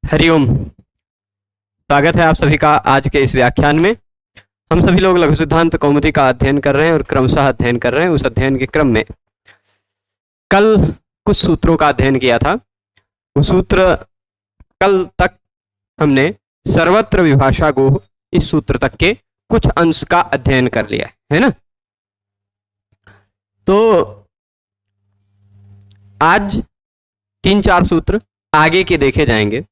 हरिओम। स्वागत है आप सभी का आज के इस व्याख्यान में। हम सभी लोग लघु सिद्धांत कौमुदी का अध्ययन कर रहे हैं और क्रमशः अध्ययन कर रहे हैं। उस अध्ययन के क्रम में कल कुछ सूत्रों का अध्ययन किया था। वो सूत्र कल तक हमने सर्वत्र विभाषा गोह इस सूत्र तक के कुछ अंश का अध्ययन कर लिया है ना। तो आज 3-4 सूत्र आगे के देखे जाएंगे।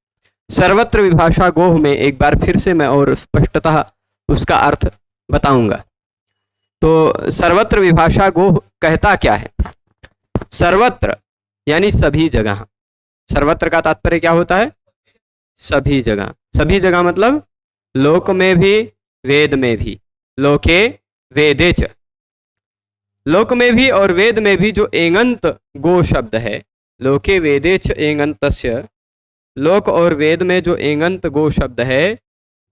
सर्वत्र विभाषा गोह में एक बार फिर से मैं और स्पष्टतः उसका अर्थ बताऊंगा। तो सर्वत्र विभाषा गोह कहता क्या है? सर्वत्र यानी सभी जगह। सर्वत्र का तात्पर्य क्या होता है? सभी जगह। सभी जगह मतलब लोक में भी वेद में भी। लोके वेदे च। लोक में भी और वेद में भी जो एंगंत गो शब्द है, लोके वेदे च एंगंतस्य, लोक और वेद में जो एंगंत गो शब्द है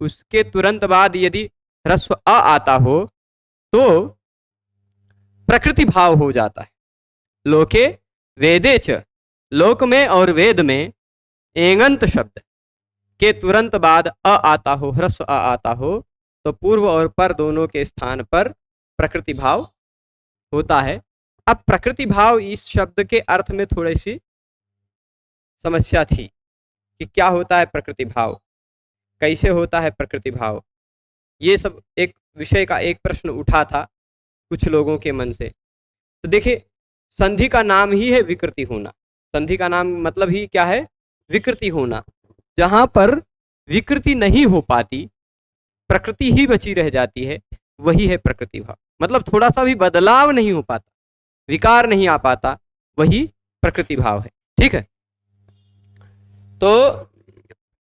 उसके तुरंत बाद यदि ह्रस्व अ आता हो तो प्रकृति भाव हो जाता है। लोके वेदे च, लोक में और वेद में एंगंत शब्द के तुरंत बाद अ आता हो, ह्रस्व अ आता हो, तो पूर्व और पर दोनों के स्थान पर प्रकृति भाव होता है। अब प्रकृति भाव इस शब्द के अर्थ में थोड़ी सी समस्या थी कि क्या होता है प्रकृति भाव, कैसे होता है प्रकृति भाव। ये सब एक विषय का एक प्रश्न उठा था कुछ लोगों के मन से। तो देखिए, संधि का नाम ही है विकृति होना। संधि का नाम मतलब ही क्या है? विकृति होना। जहां पर विकृति नहीं हो पाती, प्रकृति ही बची रह जाती है, वही है प्रकृति भाव। मतलब थोड़ा सा भी बदलाव नहीं हो पाता, विकार नहीं आ पाता, वही प्रकृति भाव है। ठीक है, तो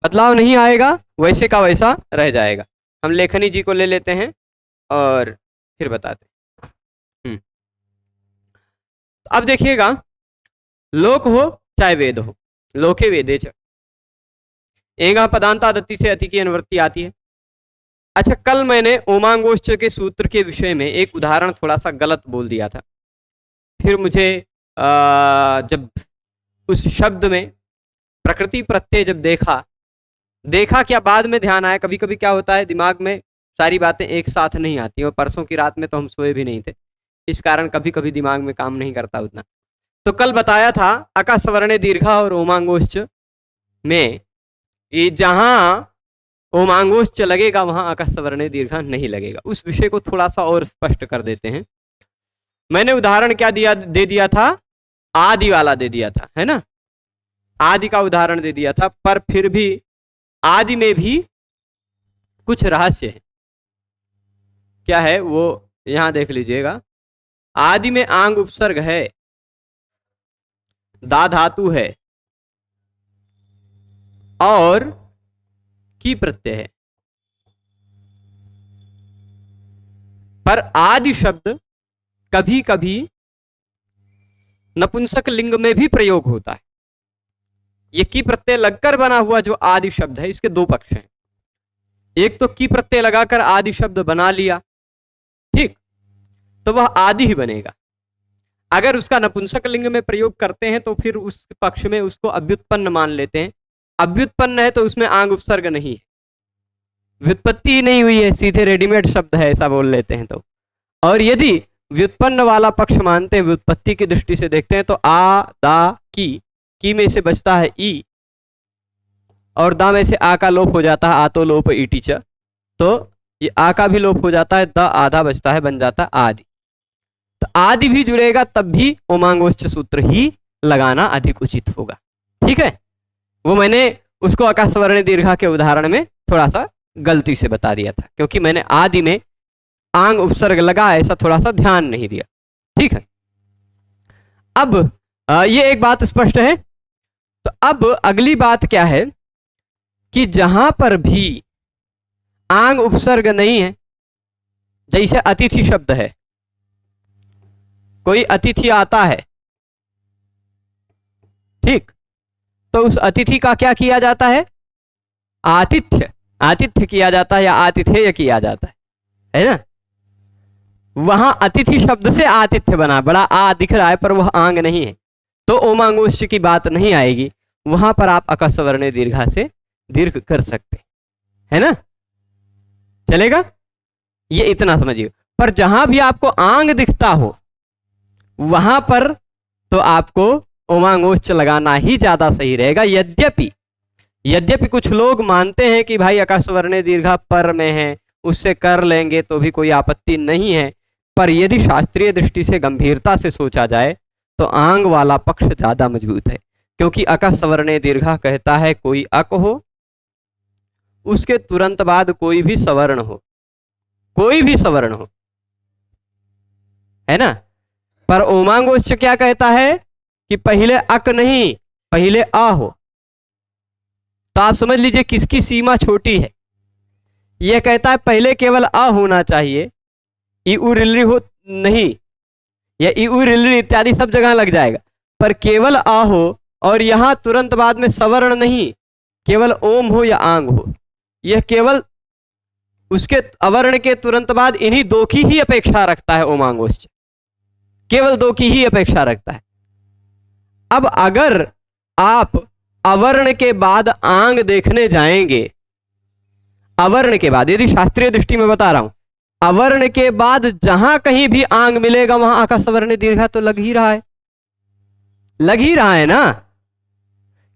बदलाव नहीं आएगा, वैसे का वैसा रह जाएगा। हम लेखनी जी को ले लेते हैं और फिर बताते हैं। अब देखिएगा, लोक हो चाहे वेद हो, लोके वेदे च, एगा पदांता दत्ती से अति की अनुवृत्ति आती है। अच्छा, कल मैंने ओमांगोश्च के सूत्र के विषय में एक उदाहरण थोड़ा सा गलत बोल दिया था। फिर मुझे जब उस शब्द में प्रकृति प्रत्यय जब देखा क्या बाद में ध्यान आया। कभी कभी क्या होता है, दिमाग में सारी बातें एक साथ नहीं आती। और परसों की रात में तो हम सोए भी नहीं थे, इस कारण कभी कभी दिमाग में काम नहीं करता उतना। तो कल बताया था अका सवर्णे दीर्घा और ओमांगोश्च में कि जहां ओमांगोश्च लगेगा वहां अका सवर्णे दीर्घा नहीं लगेगा। उस विषय को थोड़ा सा और स्पष्ट कर देते हैं। मैंने उदाहरण क्या दे दिया था? आदि वाला दे दिया था, है ना। आदि का उदाहरण दे दिया था, पर फिर भी आदि में भी कुछ रहस्य है। क्या है वो यहां देख लीजिएगा। आदि में आंग उपसर्ग है, दा धातु है और की प्रत्यय है। पर आदि शब्द कभी कभी नपुंसक लिंग में भी प्रयोग होता है। ये की प्रत्यय लगकर बना हुआ जो आदि शब्द है, इसके दो पक्ष हैं। एक तो की प्रत्यय लगाकर आदि शब्द बना लिया, ठीक, तो वह आदि ही बनेगा। अगर उसका नपुंसक लिंग में प्रयोग करते हैं तो फिर उस पक्ष में उसको अव्युत्पन्न मान लेते हैं। अव्युत्पन्न है तो उसमें आंग उपसर्ग नहीं है, व्युत्पत्ति ही नहीं हुई है, सीधे रेडीमेड शब्द है, ऐसा बोल लेते हैं। तो और यदि व्युत्पन्न वाला पक्ष मानते हैं, व्युत्पत्ति की दृष्टि से देखते हैं, तो आ दा की में से बचता है ई, और दा में से आ का लोप हो जाता है, आतो लोप ईटी च, तो ये आ का भी लोप हो जाता है, द आधा बचता है, बन जाता है आदि। तो आदि भी जुड़ेगा तब भी ओमांगोश्च सूत्र ही लगाना अधिक उचित होगा। ठीक है, वो मैंने उसको अका सवर्ण दीर्घा के उदाहरण में थोड़ा सा गलती से बता दिया था, क्योंकि मैंने आदि में आंग उपसर्ग लगा, ऐसा थोड़ा सा ध्यान नहीं दिया। ठीक है, अब ये एक बात स्पष्ट है। तो अब अगली बात क्या है कि जहां पर भी आंग उपसर्ग नहीं है, जैसे अतिथि शब्द है, कोई अतिथि आता है, ठीक, तो उस अतिथि का क्या किया जाता है? आतिथ्य किया जाता है या आतिथेय किया जाता है ना। वहां अतिथि शब्द से आतिथ्य बना, बड़ा आ दिख रहा है पर वह आंग नहीं है, तो ओमांगोश्च की बात नहीं आएगी। वहां पर आप अकस्वर्णे दीर्घा से दीर्घ कर सकते, है ना? चलेगा? ये इतना समझिए। पर जहां भी आपको आंग दिखता हो वहां पर तो आपको उमांगोच्च लगाना ही ज्यादा सही रहेगा। यद्यपि कुछ लोग मानते हैं कि भाई अकस्वर्णे दीर्घा पर में है, उससे कर लेंगे तो भी कोई आपत्ति नहीं है, पर यदि शास्त्रीय दृष्टि से गंभीरता से सोचा जाए तो आंग वाला पक्ष ज्यादा मजबूत है, क्योंकि अकस्वर्णे दीर्घा कहता है कोई अक हो, उसके तुरंत बाद कोई भी सवर्ण हो, कोई भी सवर्ण हो, है ना? पर उमांगोच्च क्या कहता है कि पहले अक नहीं, पहले आ हो। तो आप समझ लीजिए किसकी सीमा छोटी है। यह कहता है पहले केवल अ होना चाहिए, ई उ रिलरी हो नहीं, या ई उ रिलरी इत्यादि सब जगह लग जाएगा, पर केवल अ हो और यहां तुरंत बाद में सवर्ण नहीं, केवल ओम हो या आंग हो। यह केवल उसके अवर्ण के तुरंत बाद इन्हीं दो की ही अपेक्षा रखता है उमांगोच्च, केवल दो की ही अपेक्षा रखता है। अब अगर आप अवर्ण के बाद आंग देखने जाएंगे, अवर्ण के बाद, यदि शास्त्रीय दृष्टि में बता रहा हूं, अवर्ण के बाद जहां कहीं भी आंग मिलेगा वहां अकस्वर्णे दीर्घा तो लग ही रहा है, लग ही रहा है ना,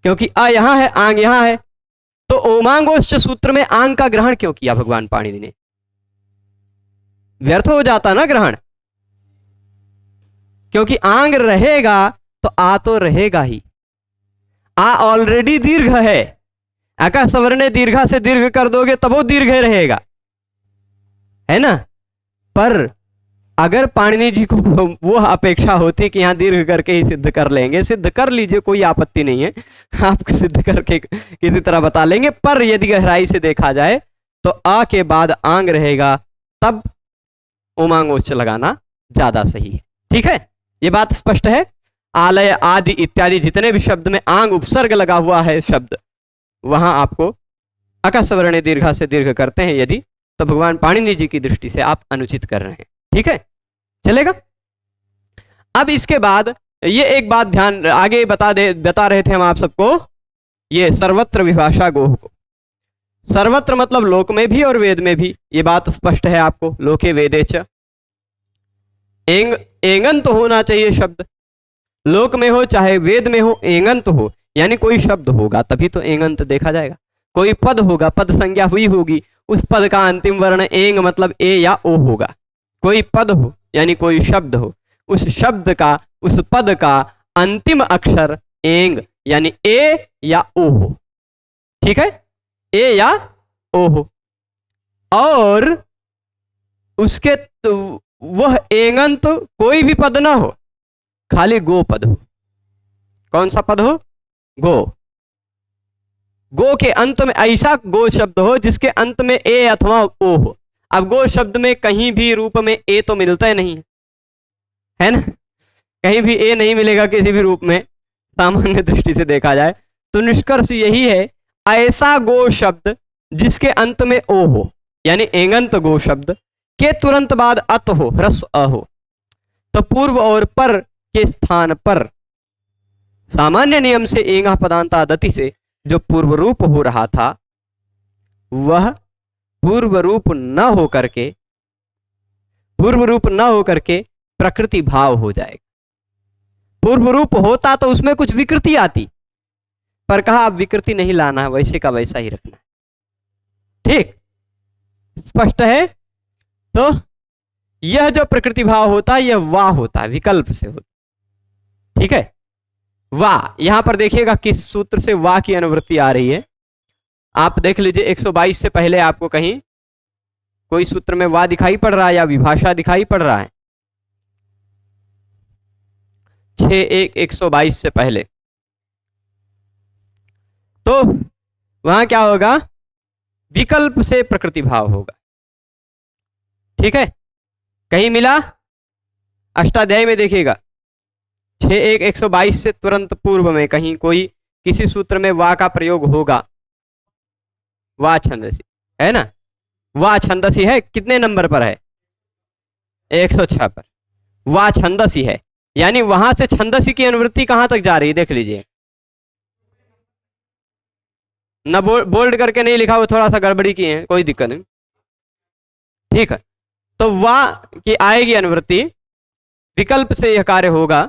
क्योंकि अ यहां है, आंग यहां है। तो उमांगोच्च सूत्र में आंग का ग्रहण क्यों किया भगवान पाणिनि ने? व्यर्थ हो जाता ना ग्रहण, क्योंकि आंग रहेगा तो आ तो रहेगा ही। आ ऑलरेडी दीर्घ है, अकस्वर्णे दीर्घा से दीर्घ कर दोगे तब वो दीर्घ रहेगा, है ना? पर अगर पाणिनि जी को वो अपेक्षा होती कि यहां दीर्घ करके ही सिद्ध कर लेंगे, सिद्ध कर लीजिए, कोई आपत्ति नहीं है, आप सिद्ध करके किसी तरह बता लेंगे, पर यदि गहराई से देखा जाए तो आ के बाद आंग रहेगा, तब उमांगोच्च लगाना ज्यादा सही है। ठीक है, ये बात स्पष्ट है। आलय आदि इत्यादि जितने भी शब्द में आंग उपसर्ग लगा हुआ है शब्द, वहां आपको अकस्वर्णे दीर्घा से दीर्घ करते हैं यदि, तो भगवान पाणिनि जी की दृष्टि से आप अनुचित कर रहे हैं। ठीक है, चलेगा? अब इसके बाद ये एक बात ध्यान आगे बता रहे थे हम आप सबको, ये सर्वत्र विभाषा गोह को। सर्वत्र मतलब लोक में भी और वेद में भी, ये बात स्पष्ट है आपको। लोके वेदे च, एंगंत होना चाहिए शब्द, लोक में हो चाहे वेद में हो, एंगंत हो, यानी कोई शब्द होगा तभी तो एंगंत देखा जाएगा। कोई पद होगा, पद संज्ञा हुई होगी, उस पद का अंतिम वर्ण एंग मतलब ए या ओ होगा। कोई पद हो यानी कोई शब्द हो, उस शब्द का, उस पद का अंतिम अक्षर एंग यानी ए या ओ हो। ठीक है, ए या ओ हो, और उसके वह एंगंत कोई भी पद ना हो, खाली गो पद हो। कौन सा पद हो? गो। गो के अंत में ऐसा गो शब्द हो जिसके अंत में ए अथवा ओ हो। अब गो शब्द में कहीं भी रूप में ए तो मिलता ही नहीं है ना, कहीं भी ए नहीं मिलेगा किसी भी रूप में, सामान्य दृष्टि से देखा जाए तो निष्कर्ष यही है, ऐसा गो शब्द जिसके अंत में ओ हो, यानी एंगंत गो शब्द के तुरंत बाद अत हो, ह्रस्व अ हो, तो पूर्व और पर के स्थान पर सामान्य नियम से एंगा पदांतादति से जो पूर्व रूप हो रहा था वह पूर्व रूप न होकर के प्रकृति भाव हो जाएगा। पूर्व रूप होता तो उसमें कुछ विकृति आती, पर कहा अब विकृति नहीं लाना है, वैसे का वैसा ही रखना है। ठीक, स्पष्ट है? तो यह जो प्रकृति भाव होता है यह वाह होता है, विकल्प से होता। ठीक है, वाह। यहां पर देखिएगा किस सूत्र से वाह की अनुवृत्ति आ रही है, आप देख लीजिए। 122 से पहले आपको कहीं कोई सूत्र में वाह दिखाई पड़ रहा है या विभाषा दिखाई पड़ रहा है? 6:1 122 से पहले तो वहां क्या होगा? विकल्प से प्रकृति भाव होगा। ठीक है, कहीं मिला? अष्टाध्यायी में देखिएगा 6:1 122 से तुरंत पूर्व में कहीं कोई किसी सूत्र में वा का प्रयोग होगा। वा छंदसी है ना, वा छंदसी है, कितने नंबर पर है? 106 पर। वा छंदसी है, यानी वहां से छंदसी की अनुवृत्ति कहां तक जा रही है देख लीजिए। ना बोल्ड करके नहीं लिखा, वो थोड़ा सा गड़बड़ी किए हैं, कोई दिक्कत नहीं, ठीक है। तो वाह की आएगी अनुवृत्ति, विकल्प से यह कार्य होगा।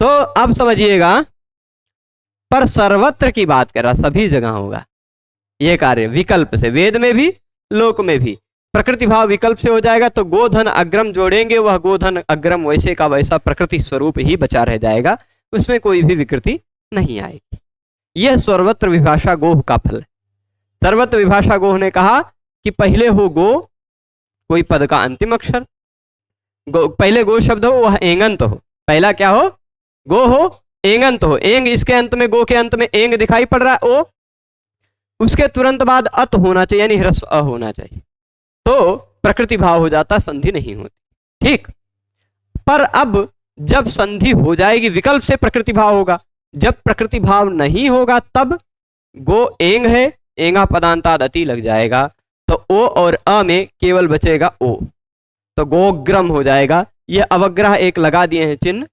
तो अब समझिएगा, पर सर्वत्र की बात कर रहा, सभी जगह होगा यह कार्य विकल्प से, वेद में भी लोक में भी। प्रकृति भाव विकल्प से हो जाएगा तो गोधन अग्रम जोड़ेंगे, वह गोधन अग्रम वैसे का वैसा प्रकृति स्वरूप ही बचा रह जाएगा, उसमें कोई भी विकृति नहीं आएगी। यह सर्वत्र विभाषा गोह का फल है। सर्वत्र विभाषा गोह ने कहा कि पहले हो गो, कोई पद का अंतिम अक्षर, पहले गो शब्द हो, वह एंगंत हो। पहला क्या हो? गो हो, एंगंत हो। एंग इसके अंत में, गो के अंत में एंग दिखाई पड़ रहा है, ओ। उसके तुरंत बाद अत होना चाहिए, यानी ह्रस्व अ होना चाहिए, तो प्रकृति भाव हो जाता, संधि नहीं होती, ठीक। पर अब जब संधि हो जाएगी, विकल्प से प्रकृति भाव होगा। जब प्रकृति भाव नहीं होगा तब गो एंग है, एंगा पदांताद अति लग जाएगा, तो ओ और अ में केवल बचेगा ओ, तो गोग्रम हो जाएगा। यह अवग्रह एक लगा दिए हैं चिन्ह,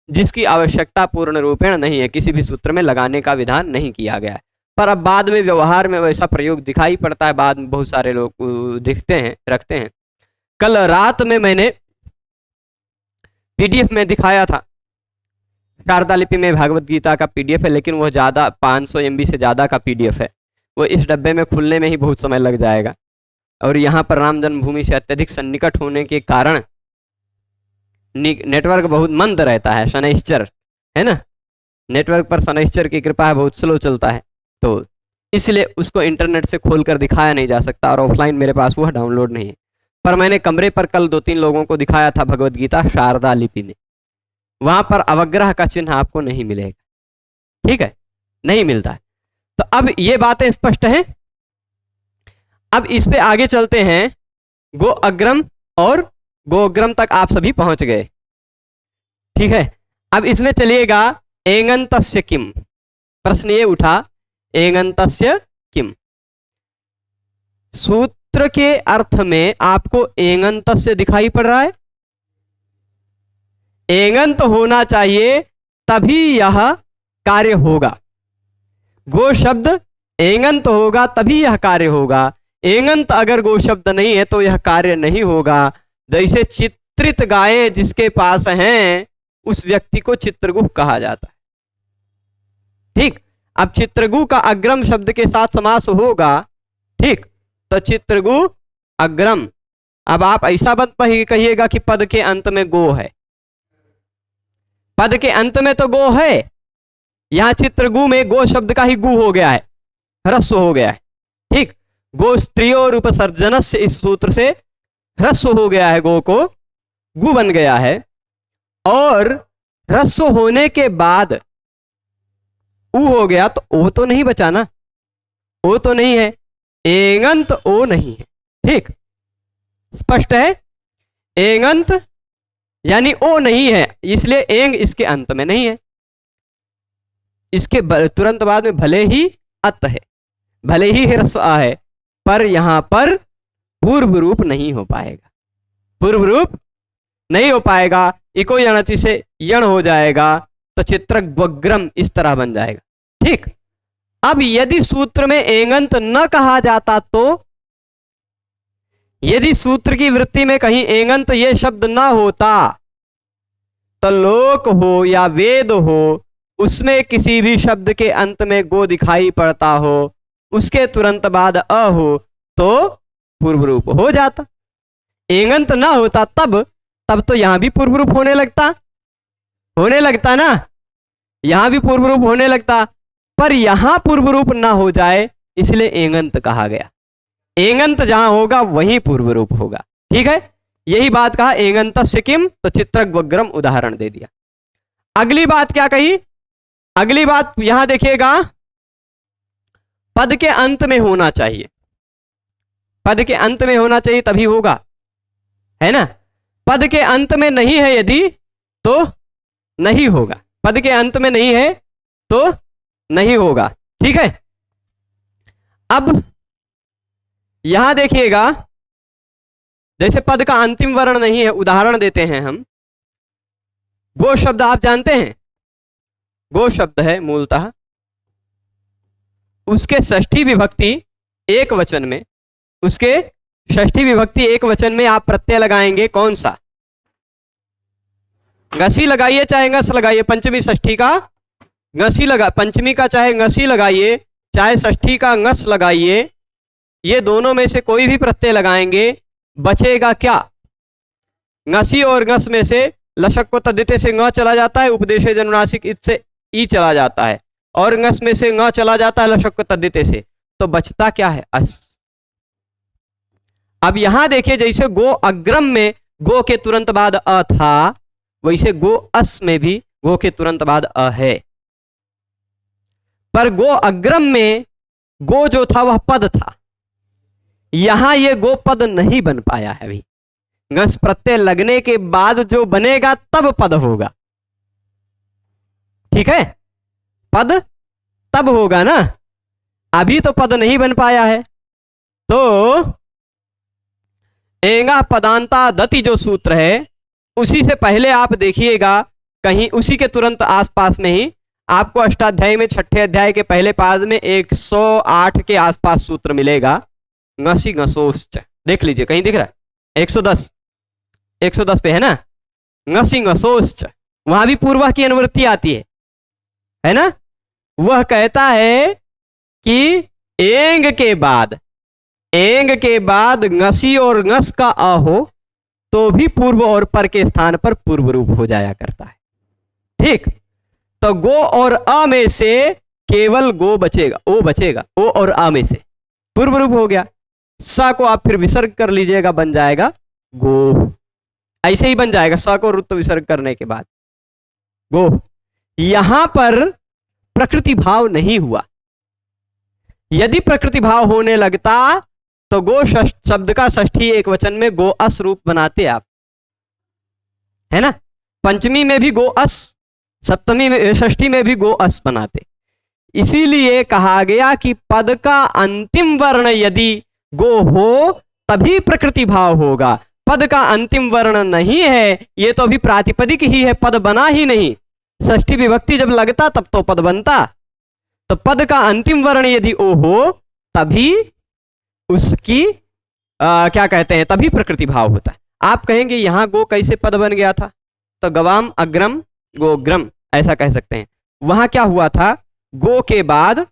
जिसकी आवश्यकता पूर्ण रूपेण नहीं है, किसी भी सूत्र में लगाने का विधान नहीं किया गया है। पर अब बाद में व्यवहार में वैसा प्रयोग दिखाई पड़ता है, बाद में बहुत सारे लोग दिखते हैं, रखते हैं। कल रात में मैंने पीडीएफ में दिखाया था, शारदा लिपि में भागवत गीता का पीडीएफ है, लेकिन वह ज़्यादा 500 MB से ज़्यादा का पीडीएफ है, वो इस डब्बे में खुलने में ही बहुत समय लग जाएगा। और यहाँ पर राम जन्मभूमि से अत्यधिक सन्निकट होने के कारण नेटवर्क बहुत मंद रहता है, शनैश्चर है ना, नेटवर्क पर शनैश्चर की कृपा है, बहुत स्लो चलता है, तो इसलिए उसको इंटरनेट से खोलकर दिखाया नहीं जा सकता, और ऑफलाइन मेरे पास वह डाउनलोड नहीं है। पर मैंने कमरे पर कल 2-3 लोगों को दिखाया था भगवत गीता शारदा लिपि में, वहां पर अवग्रह का चिन्ह आपको नहीं मिलेगा, ठीक है, नहीं मिलता है। तो अब ये बातें स्पष्ट हैं। अब इस पे आगे चलते हैं, गो अग्रम और गोग्रम तक आप सभी पहुंच गए, ठीक है। अब इसमें चलिएगा, एंगंतस्य किम, प्रश्न ये उठा, एंगंतस्य किम, सूत्र के अर्थ में आपको एंगंतस्य दिखाई पड़ रहा है, एंगंत होना चाहिए तभी यह कार्य होगा। गो शब्द एंगंत होगा तभी यह कार्य होगा, एंगंत अगर गो शब्द नहीं है तो यह कार्य नहीं होगा। जैसे चित्रित गायें जिसके पास हैं, उस व्यक्ति को चित्रगुह कहा जाता है, ठीक। अब चित्रगुह का अग्रम शब्द के साथ समास होगा, ठीक, तो चित्रगुह अग्रम। अब आप ऐसा मत कहिएगा कि पद के अंत में गो है, पद के अंत में तो गो है, यहां चित्रगु में गो शब्द का ही गु हो गया है, ह्रस्व हो गया है, ठीक। गो स्त्रियों उपसर्जन से, इस सूत्र से ह्रस्व हो गया है, गो को गु बन गया है, और ह्रस्व होने के बाद उ हो गया, तो ओ तो नहीं बचा ना, ओ तो नहीं है, एंगंत ओ नहीं है, ठीक, स्पष्ट है। एंगंत यानी ओ नहीं है, इसलिए एंग इसके अंत में नहीं है, इसके तुरंत बाद में भले ही अत है, भले ही ह्रस्व आ है, पर यहां पर पूर्व रूप नहीं हो पाएगा, पूर्व रूप नहीं हो पाएगा, इको यणचि से यण हो जाएगा, तो चित्रक वग्रम इस तरह बन जाएगा, ठीक। अब यदि सूत्र में एंगंत न कहा जाता, तो यदि सूत्र की वृत्ति में कहीं एंगंत ये शब्द ना होता, तो लोक हो या वेद हो, उसमें किसी भी शब्द के अंत में गो दिखाई पड़ता हो, उसके तुरंत बाद अ हो, तो पूर्व रूप हो जाता। एंगंत ना होता तब तो यहां भी पूर्व रूप होने लगता ना, यहां भी पूर्व रूप होने लगता, पर यहां पूर्व रूप ना हो जाए इसलिए एंगंत कहा गया। एंगंत जहां होगा वहीं पूर्व रूप होगा, ठीक है, यही बात कहा। एंगंतस्य किम, तो चित्रक वग्रम उदाहरण दे दिया। अगली बात क्या कही, अगली बात यहां देखिएगा, पद के अंत में होना चाहिए, पद के अंत में होना चाहिए तभी होगा, है ना। पद के अंत में नहीं है यदि, तो नहीं होगा, पद के अंत में नहीं है तो नहीं होगा, ठीक है। अब यहां देखिएगा, जैसे पद का अंतिम वर्ण नहीं है, उदाहरण देते हैं हम। गो शब्द आप जानते हैं, गो शब्द है मूलतः उसके षष्ठी विभक्ति एक वचन में, उसके षष्ठी विभक्ति एक वचन में आप प्रत्यय लगाएंगे कौन सा? ngसी लगाइए चाहे ngस लगाइए, पंचमी षष्ठी का ngसी लगा, पंचमी का चाहे ngसी लगाइए चाहे षष्ठी का ngस लगाइए, ये दोनों में से कोई भी प्रत्यय लगाएंगे, बचेगा क्या? ngसी और ngस में से लशक को तद्धिते से ng चला जाता है, उपदेशे जनुनासिक इत से ई चला जाता है, और ngस में से ng चला जाता है लशक को तद्धिते से, तो बचता क्या है? अस। अब यहां देखिए, जैसे गो अग्रम में गो के तुरंत बाद अ था, वैसे गो अस में भी गो के तुरंत बाद अ है। पर गो अग्रम में गो जो था वह पद था, यहां यह गो पद नहीं बन पाया है अभी। ngस प्रत्यय लगने के बाद जो बनेगा तब पद होगा, ठीक है? पद तब होगा ना, अभी तो पद नहीं बन पाया है। तो एंगा पदांता दति जो सूत्र है, उसी से पहले आप देखिएगा, कहीं उसी के तुरंत आसपास में ही आपको अष्टाध्यायी में छठे अध्याय के पहले पाद में 108 के आसपास सूत्र मिलेगा, ngसी ngसोश्च। देख लीजिए, कहीं दिख रहा है? 110 पे है ना, ngसी ngसोश्च। वहां भी पूर्वा की अनुवृत्ति आती है ना? वह कहता है कि एंग के बाद ngसी और ngस का अ हो तो भी पूर्व और पर के स्थान पर पूर्व रूप हो जाया करता है, ठीक? तो गो और अ में से केवल गो बचेगा, ओ बचेगा, ओ और आ में से पूर्व रूप हो गया। स को आप फिर विसर्ग कर लीजिएगा, बन जाएगा गो, ऐसे ही बन जाएगा, स को रुत्व विसर्ग करने के बाद गो। यहां पर प्रकृति भाव नहीं हुआ। यदि प्रकृति भाव होने लगता तो गो शब्द का षष्ठी एक वचन में गो अस रूप बनाते आप, है ना? पंचमी में भी गो अस, सप्तमी में, षष्ठी में भी गो अस बनाते। इसीलिए कहा गया कि पद का अंतिम वर्ण यदि गो हो तभी प्रकृति भाव होगा। पद का अंतिम वर्ण नहीं है, ये तो अभी प्रातिपदिक ही है, पद बना ही नहीं। षष्ठी विभक्ति जब लगता तब तो पद बनता। तो पद का अंतिम वर्ण यदि ओ हो तभी उसकी क्या कहते हैं, तभी प्रकृति भाव होता है। आप कहेंगे यहां गो कैसे पद बन गया था? तो गवाम अग्रम गोग्रम ऐसा कह सकते हैं। वहां क्या हुआ था, गो के बाद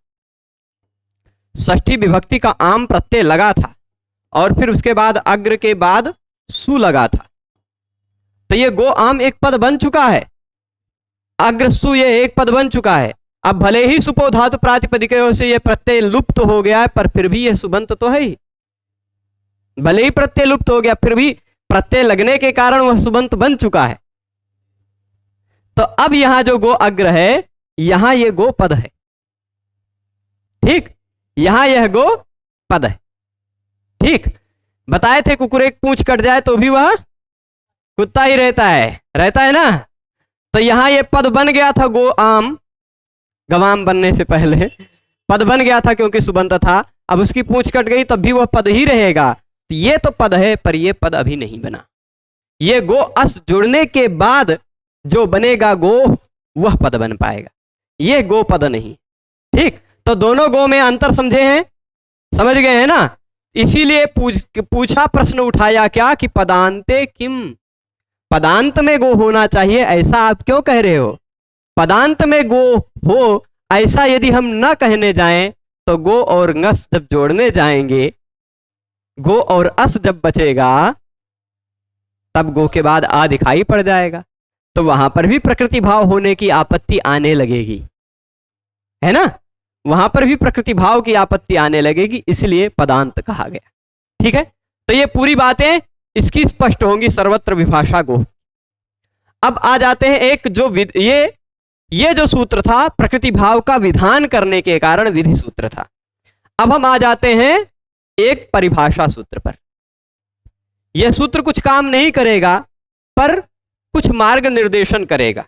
षष्ठी विभक्ति का आम प्रत्यय लगा था और फिर उसके बाद अग्र के बाद सु लगा था, तो ये गो आम एक पद बन चुका है, अग्र सु ये एक पद बन चुका है। अब भले ही सुपो धातु प्रातिपदिकों से ये प्रत्यय लुप्त हो गया है, पर फिर भी ये सुबंत तो है ही। भले ही प्रत्यय लुप्त हो गया, फिर भी प्रत्यय लगने के कारण वह सुबंत बन चुका है। तो अब यहां जो गो अग्र है, यहां ये गो पद है, ठीक? यहां यह गो पद है, ठीक? बताए थे कुकुर एक पूंछ कट जाए तो भी वह कुत्ता ही रहता है ना? तो यहां ये पद बन गया था, गो आम, गवाम बनने से पहले पद बन गया था क्योंकि सुबंत था। अब उसकी पूंछ कट गई तब भी वह पद ही रहेगा। तो ये तो पद है, पर ये पद अभी नहीं बना। ये गो अस जुड़ने के बाद जो बनेगा गो, वह पद बन पाएगा, ये गो पद नहीं, ठीक? तो दोनों गो में अंतर समझे हैं, समझ गए हैं ना? इसीलिए पूछा, प्रश्न उठाया क्या कि पदांते किम, पदांत में गो होना चाहिए, ऐसा आप क्यों कह रहे हो? पदांत में गो हो ऐसा यदि हम न कहने जाएं तो गो और ngस जब जोड़ने जाएंगे, गो और अस जब बचेगा तब गो के बाद आ दिखाई पड़ जाएगा, तो वहां पर भी प्रकृति भाव होने की आपत्ति आने लगेगी, है ना? वहां पर भी प्रकृति भाव की आपत्ति आने लगेगी, इसलिए पदांत कहा गया, ठीक है? तो ये पूरी बातें इसकी स्पष्ट होंगी सर्वत्र विभाषा गो। अब आ जाते हैं एक जो ये जो सूत्र था प्रकृति भाव का विधान करने के कारण विधि सूत्र था। अब हम आ जाते हैं एक परिभाषा सूत्र पर। यह सूत्र कुछ काम नहीं करेगा, पर कुछ मार्ग निर्देशन करेगा।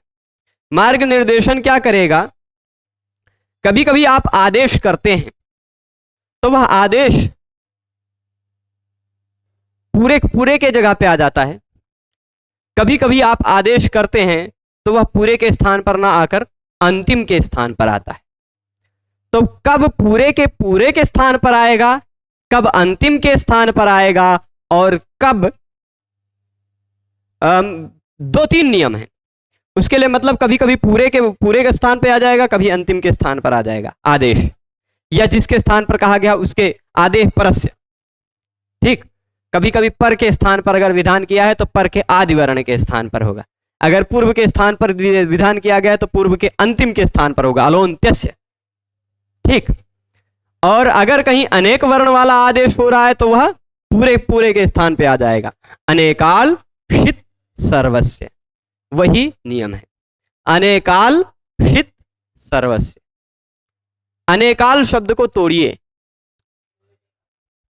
मार्ग निर्देशन क्या करेगा? कभी कभी आप आदेश करते हैं तो वह आदेश पूरे के जगह पे आ जाता है। कभी कभी आप आदेश करते हैं तो वह पूरे के स्थान पर ना आकर अंतिम के स्थान पर आता है। तो कब पूरे के स्थान पर आएगा, कब अंतिम के स्थान पर आएगा, और कब दो तीन नियम हैं उसके लिए। मतलब कभी कभी पूरे के स्थान पे आ जाएगा, कभी अंतिम के स्थान पर आ जाएगा आदेश, या जिसके स्थान पर कहा गया उसके आदेश परस्य। ठीक, कभी कभी पर के स्थान पर अगर विधान किया है तो पर के आदि वर्ण के स्थान पर होगा, अगर पूर्व के स्थान पर विधान किया गया है तो पूर्व के अंतिम के स्थान पर होगा, अलोन्त्यस्य। ठीक, और अगर कहीं अनेक वर्ण वाला आदेश हो रहा है तो वह पूरे के स्थान पे आ जाएगा, अनेकाल षित सर्वस्य। वही नियम है, अनेकाल षित सर्वस्य। अनेकाल शब्द को तोड़िए,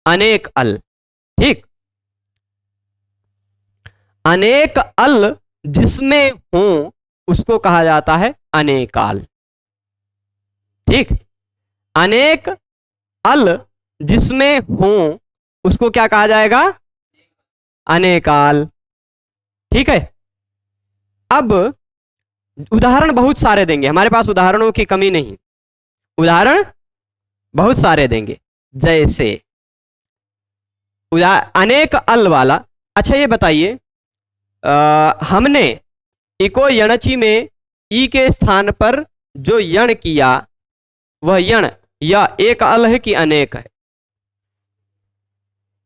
अनेक अल। ठीक, अनेक अल जिसमें हो उसको कहा जाता है अनेकाल। ठीक, अनेक अल जिसमें हो उसको क्या कहा जाएगा, अनेकाल। ठीक है, अब उदाहरण बहुत सारे देंगे, हमारे पास उदाहरणों की कमी नहीं, उदाहरण बहुत सारे देंगे। जैसे अनेक अल वाला, अच्छा ये बताइए, हमने इको यणचि में ई के स्थान पर जो यण किया वह यण या एक अल है कि अनेक है?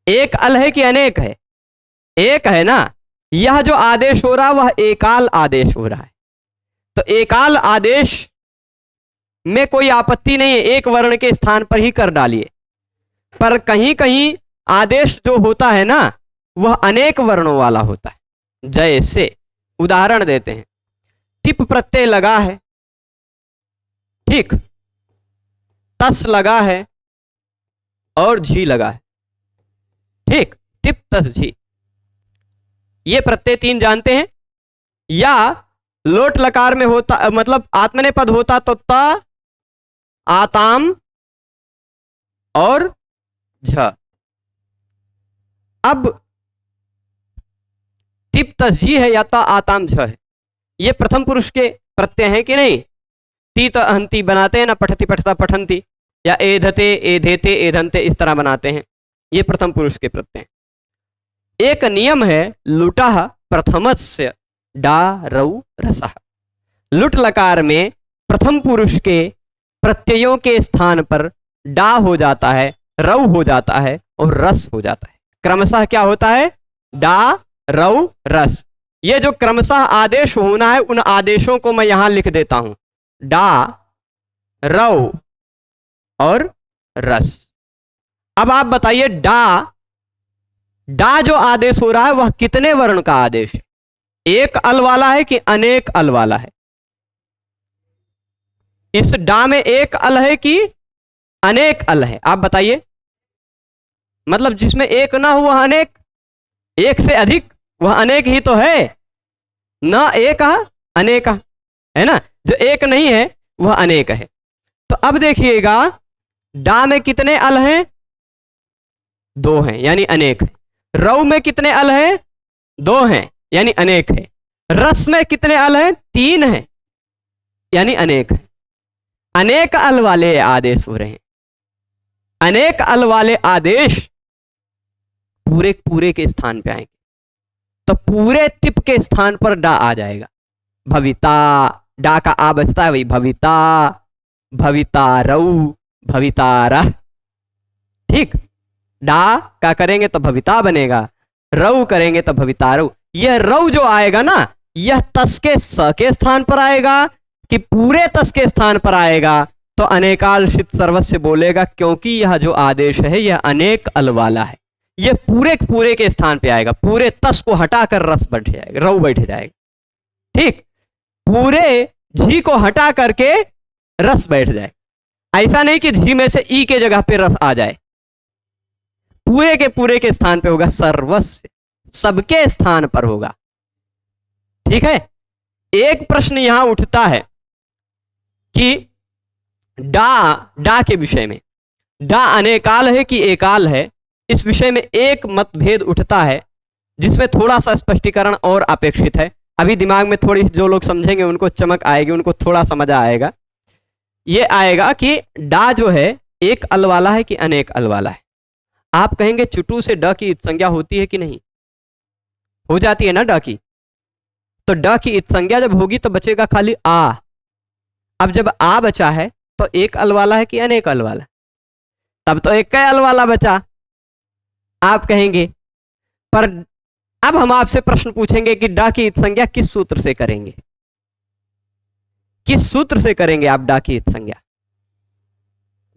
एक अल है कि अनेक है? एक है ना। यह जो आदेश हो रहा वह एकाल आदेश हो रहा है, तो एकाल आदेश में कोई आपत्ति नहीं है, एक वर्ण के स्थान पर ही कर डालिए। पर कहीं कहीं आदेश जो होता है ना वह अनेक वर्णों वाला होता है। जैसे उदाहरण देते हैं, टिप प्रत्यय लगा है, ठीक, तस लगा है और झी लगा है। ठीक, टिप तस झी, ये प्रत्यय तीन जानते हैं। या लोट लकार में होता, मतलब आत्मनेपद होता तो त, आताम और झ। अब टिप तस झी है या ता आताम झ है, ये प्रथम पुरुष के प्रत्यय हैं कि नहीं? ती त अहंती बनाते हैं ना, पठती पठता पठंती, या एधते एधेते एधंते, इस तरह बनाते हैं, ये प्रथम पुरुष के प्रत्यय हैं। एक नियम है लुटः प्रथमस्य डा रौ रसः। लुट लकार में प्रथम पुरुष के प्रत्ययों के स्थान पर डा हो जाता है, रौ हो जाता है और रस हो जाता है। क्रमशः क्या होता है? डा रौ रस। ये जो क्रमशः आदेश होना है उन आदेशों को मैं यहां लिख देता हूं, डा रौ और रस। अब आप बताइए, डा जो आदेश हो रहा है वह कितने वर्ण का आदेश है? एक अल वाला है कि अनेक अल वाला है? इस डा में एक अल है कि अनेक अल है? आप बताइए। मतलब जिसमें एक ना हो वह अनेक, एक से अधिक वह अनेक ही तो है ना, एक अनेक है ना। जो एक नहीं है वह अनेक है। तो अब देखिएगा, डा में कितने अल हैं? दो हैं, यानी अनेक है। रौ में कितने अल हैं? दो हैं, यानी अनेक है। रस में कितने अल हैं? तीन हैं, यानी अनेक है। अनेक अल वाले आदेश हो रहे हैं। अनेक अल वाले आदेश पूरे के स्थान पे आएंगे, तो पूरे तिप के स्थान पर डा आ जाएगा। भविता, डा का आ बचता है, वही भविता, भवितारौ, भवितारः। ठीक, डा का करेंगे तो भविता बनेगा, रौ करेंगे तो भवितारौ। यह रौ जो आएगा ना, यह तस के स के स्थान पर आएगा कि पूरे तस के स्थान पर आएगा? तो अनेकाल षित सर्वस्य बोलेगा, क्योंकि यह जो आदेश है यह अनेक अल वाला है। यह पूरे के स्थान पे आएगा, पूरे तस को हटाकर रस बैठ जाएगा, रौ बैठ जाएगा। ठीक, पूरे झी को हटा करके रस बैठ जाए। ऐसा नहीं कि झी में से ई के जगह पे रस आ जाए, पूरे के स्थान पे होगा, सर्वस्य, सबके स्थान पर होगा। ठीक है। एक प्रश्न यहां उठता है कि डा के विषय में, डा अनेकाल है कि एकाल है, इस विषय में एक मतभेद उठता है जिसमें थोड़ा सा स्पष्टीकरण और अपेक्षित है। अभी दिमाग में थोड़ी, जो लोग समझेंगे उनको चमक आएगी, उनको थोड़ा समझ आएगा। ये आएगा कि डा जो है एक अल वाला है कि अनेक अल वाला है। आप कहेंगे चुटू से ड की संज्ञा होती है कि नहीं? हो जाती है ना ड की। तो ड की संज्ञा जब होगी तो बचेगा खाली आ। अब जब आ बचा है तो एक अल वाला है कि अनेक अल वाला? तब तो एक अल वाला बचा, आप कहेंगे। पर अब हम आपसे प्रश्न पूछेंगे कि डा की संज्ञा किस सूत्र से करेंगे? किस सूत्र से करेंगे आप डा की संज्ञा?